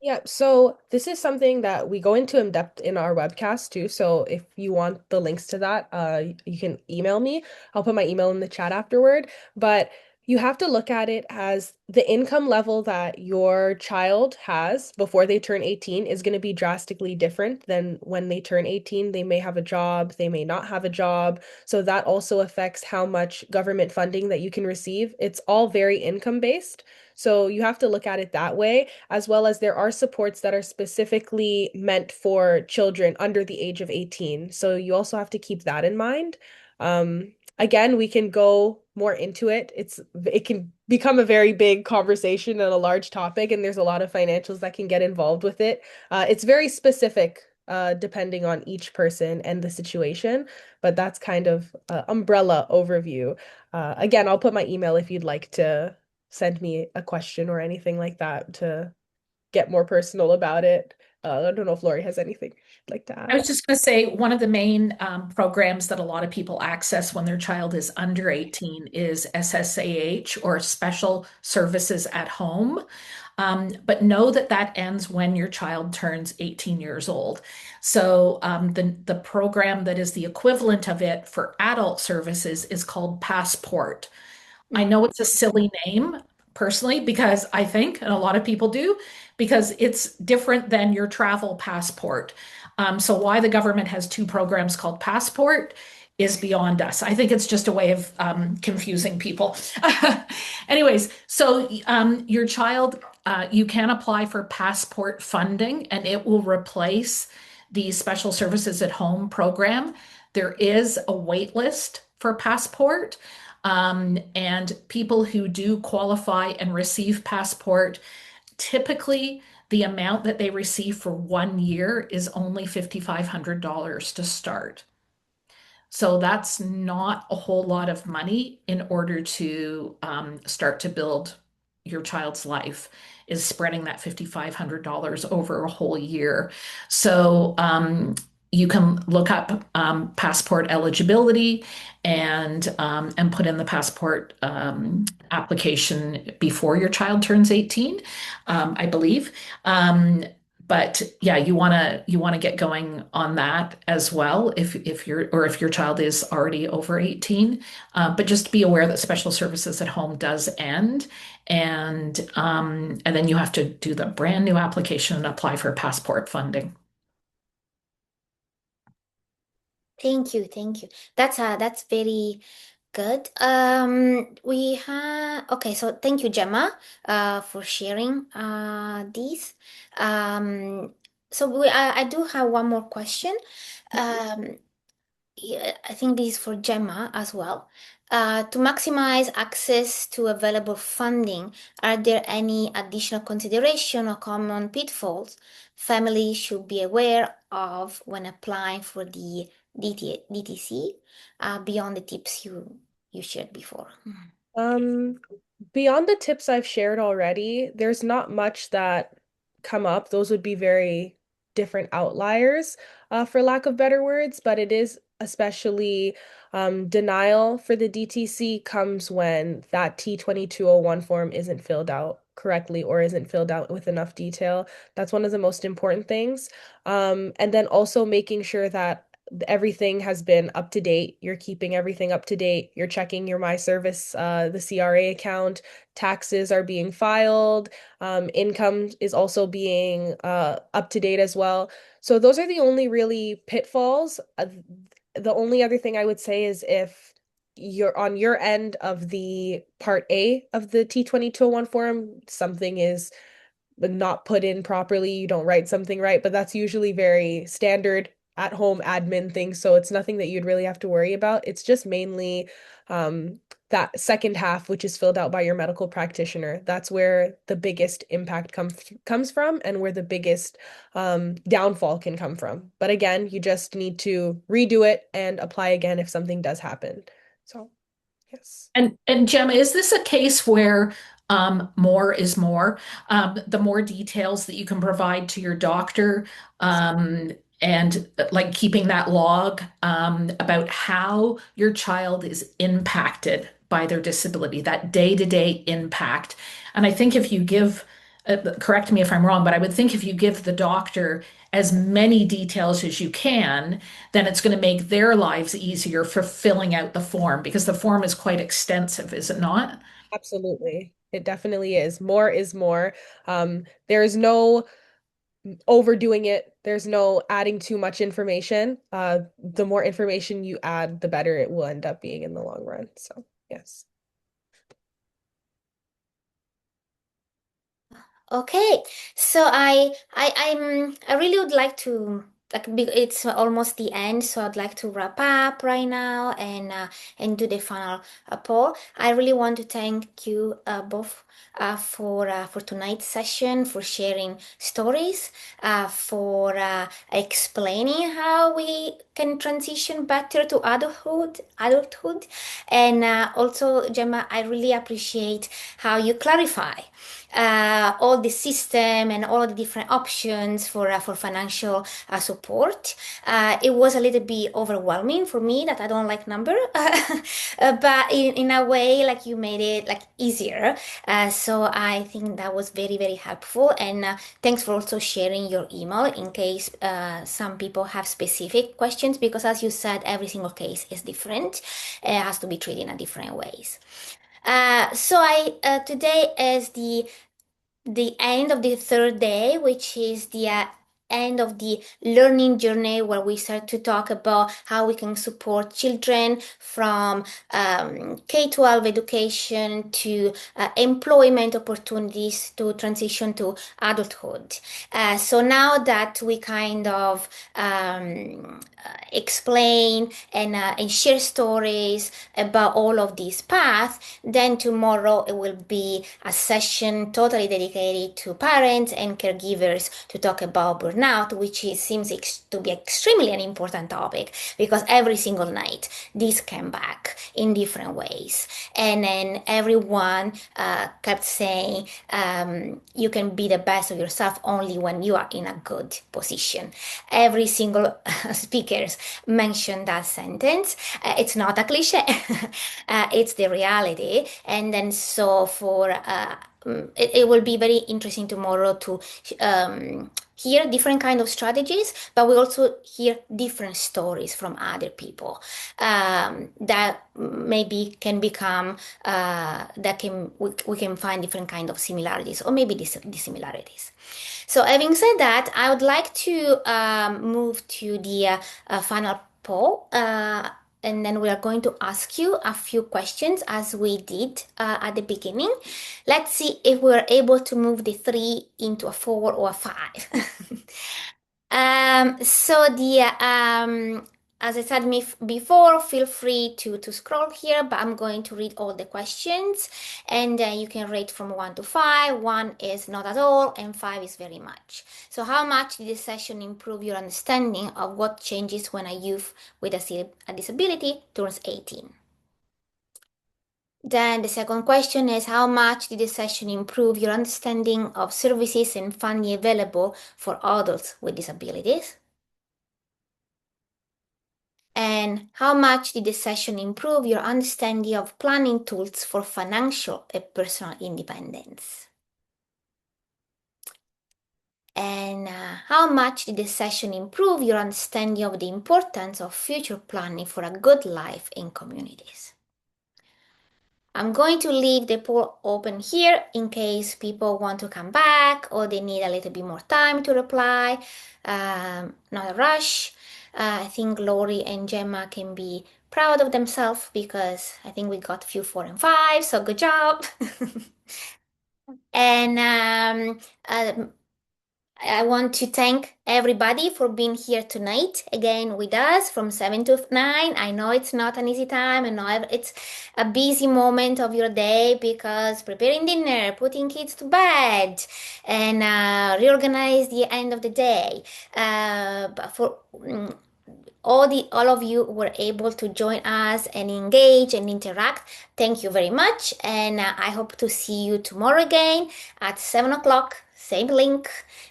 Yeah, so this is something that we go into in depth in our webcast too. So if you want the links to that, you can email me. I'll put my email in the chat afterward. But you have to look at it as the income level that your child has before they turn 18 is going to be drastically different than when they turn 18. They may have a job, they may not have a job. So that also affects how much government funding that you can receive. It's all very income based. So you have to look at it that way, as well as there are supports that are specifically meant for children under the age of 18. So you also have to keep that in mind. Again, we can go more into it. It can become a very big conversation and a large topic, and there's a lot of financials that can get involved with it. It's very specific, depending on each person and the situation, but that's kind of umbrella overview. Again, I'll put my email if you'd like to send me a question or anything like that to get more personal about it. I don't know if Lori has anything she'd like to I add. was just going to say one of the main programs that a lot of people access when their child is under 18 is SSAH or Special Services at Home. But know that that ends when your child turns 18 years old. So the program that is the equivalent of it for adult services is called Passport. I know it's a silly name personally because I think, and a lot of people do, because it's different than your travel passport. So why the government has two programs called Passport is beyond us. I think it's just a way of confusing people. Anyways, so your child, you can apply for passport funding and it will replace the Special Services at Home program. There is a wait list for passport. And people who do qualify and receive passport, typically the amount that they receive for 1 year is only $5,500 to start. So that's not a whole lot of money in order to start to build your child's life, is spreading that $5,500 over a whole year. So you can look up passport eligibility and put in the passport application before your child turns 18, I believe. But yeah, you want to get going on that as well if your child is already over 18. But just be aware that Special Services at Home does end, and then you have to do the brand new application and apply for passport funding. Thank you, thank you. That's very good. We have okay. So thank you, Gemma, for sharing these. So I do have one more question. Um, yeah, I think this is for Gemma as well. To maximize access to available funding, are there any additional consideration or common pitfalls families should be aware of when applying for the DTC, beyond the tips you shared before? Um, Beyond the tips I've shared already, there's not much that come up. Those would be very different outliers, for lack of better words, but it is especially denial for the DTC comes when that T2201 form isn't filled out correctly or isn't filled out with enough detail. That's one of the most important things. And then also making sure that everything has been up to date. You're keeping everything up to date. You're checking your My Service, the CRA account. Taxes are being filed. Income is also being up to date as well. So those are the only really pitfalls. The only other thing I would say is if you're on your end of the part A of the T2201 form, something is not put in properly, you don't write something right, but that's usually very standard at home admin things. So it's nothing that you'd really have to worry about. It's just mainly that second half, which is filled out by your medical practitioner. That's where the biggest impact comes from and where the biggest downfall can come from. But again, you just need to redo it and apply again if something does happen. So, yes. And Gemma, is this a case where more is more? The more details that you can provide to your doctor, and like keeping that log about how your child is impacted by their disability, that day-to-day impact. And I think if you give, correct me if I'm wrong, but I would think if you give the doctor as many details as you can, then it's going to make their lives easier for filling out the form because the form is quite extensive, is it not? Absolutely. It definitely is. More is more. There is no overdoing it. There's no adding too much information. The more information you add, the better it will end up being in the long run. So, yes. Okay, so I really would like to it's almost the end, so I'd like to wrap up right now and do the final poll. I really want to thank you both for tonight's session, for sharing stories, for explaining how we can transition better to adulthood. And also, Gemma, I really appreciate how you clarify all the system and all the different options for financial support. It was a little bit overwhelming for me that I don't like number, but in a way, like you made it like easier. So I think that was very, very helpful. And thanks for also sharing your email in case some people have specific questions, because as you said, every single case is different. It has to be treated in a different ways. So today is the end of the third day, which is the end of the learning journey, where we start to talk about how we can support children from K-12 education to employment opportunities to transition to adulthood. So now that we kind of explain and share stories about all of these paths, then tomorrow it will be a session totally dedicated to parents and caregivers to talk about burnout, which seems to be extremely an important topic, because every single night this came back in different ways. And then everyone kept saying you can be the best of yourself only when you are in a good position. Every single speakers mentioned that sentence. It's not a cliche. It's the reality. And then so it will be very interesting tomorrow to hear different kind of strategies, but we also hear different stories from other people that maybe can become we can find different kind of similarities, or maybe dissimilarities. So having said that, I would like to move to the final poll. And then we are going to ask you a few questions as we did at the beginning. Let's see if we're able to move the 3 into a 4 or a 5. So as I said before, feel free to scroll here, but I'm going to read all the questions, and you can rate from 1 to 5. 1 is not at all, and 5 is very much. So how much did this session improve your understanding of what changes when a youth with a disability turns 18? Then the second question is, how much did this session improve your understanding of services and funding available for adults with disabilities? And how much did the session improve your understanding of planning tools for financial and personal independence? And how much did the session improve your understanding of the importance of future planning for a good life in communities? I'm going to leave the poll open here in case people want to come back or they need a little bit more time to reply. Not a rush. I think Lori and Gemma can be proud of themselves because I think we got a few 4 and 5, so good job. And I want to thank everybody for being here tonight again with us from 7 to 9. I know it's not an easy time. I know it's a busy moment of your day because preparing dinner, putting kids to bed, and reorganize the end of the day. But for all of you were able to join us and engage and interact. Thank you very much, and I hope to see you tomorrow again at 7 o'clock. Same link.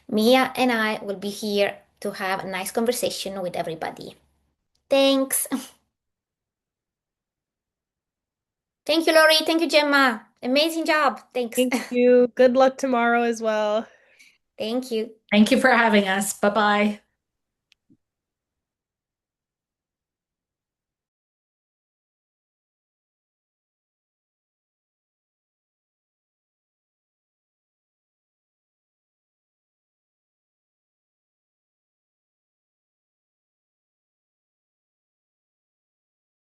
Mia and I will be here to have a nice conversation with everybody. Thanks. Thank you, Lori. Thank you, Gemma. Amazing job. Thanks. Thank you. Good luck tomorrow as well. Thank you. Thank you for having us. Bye-bye.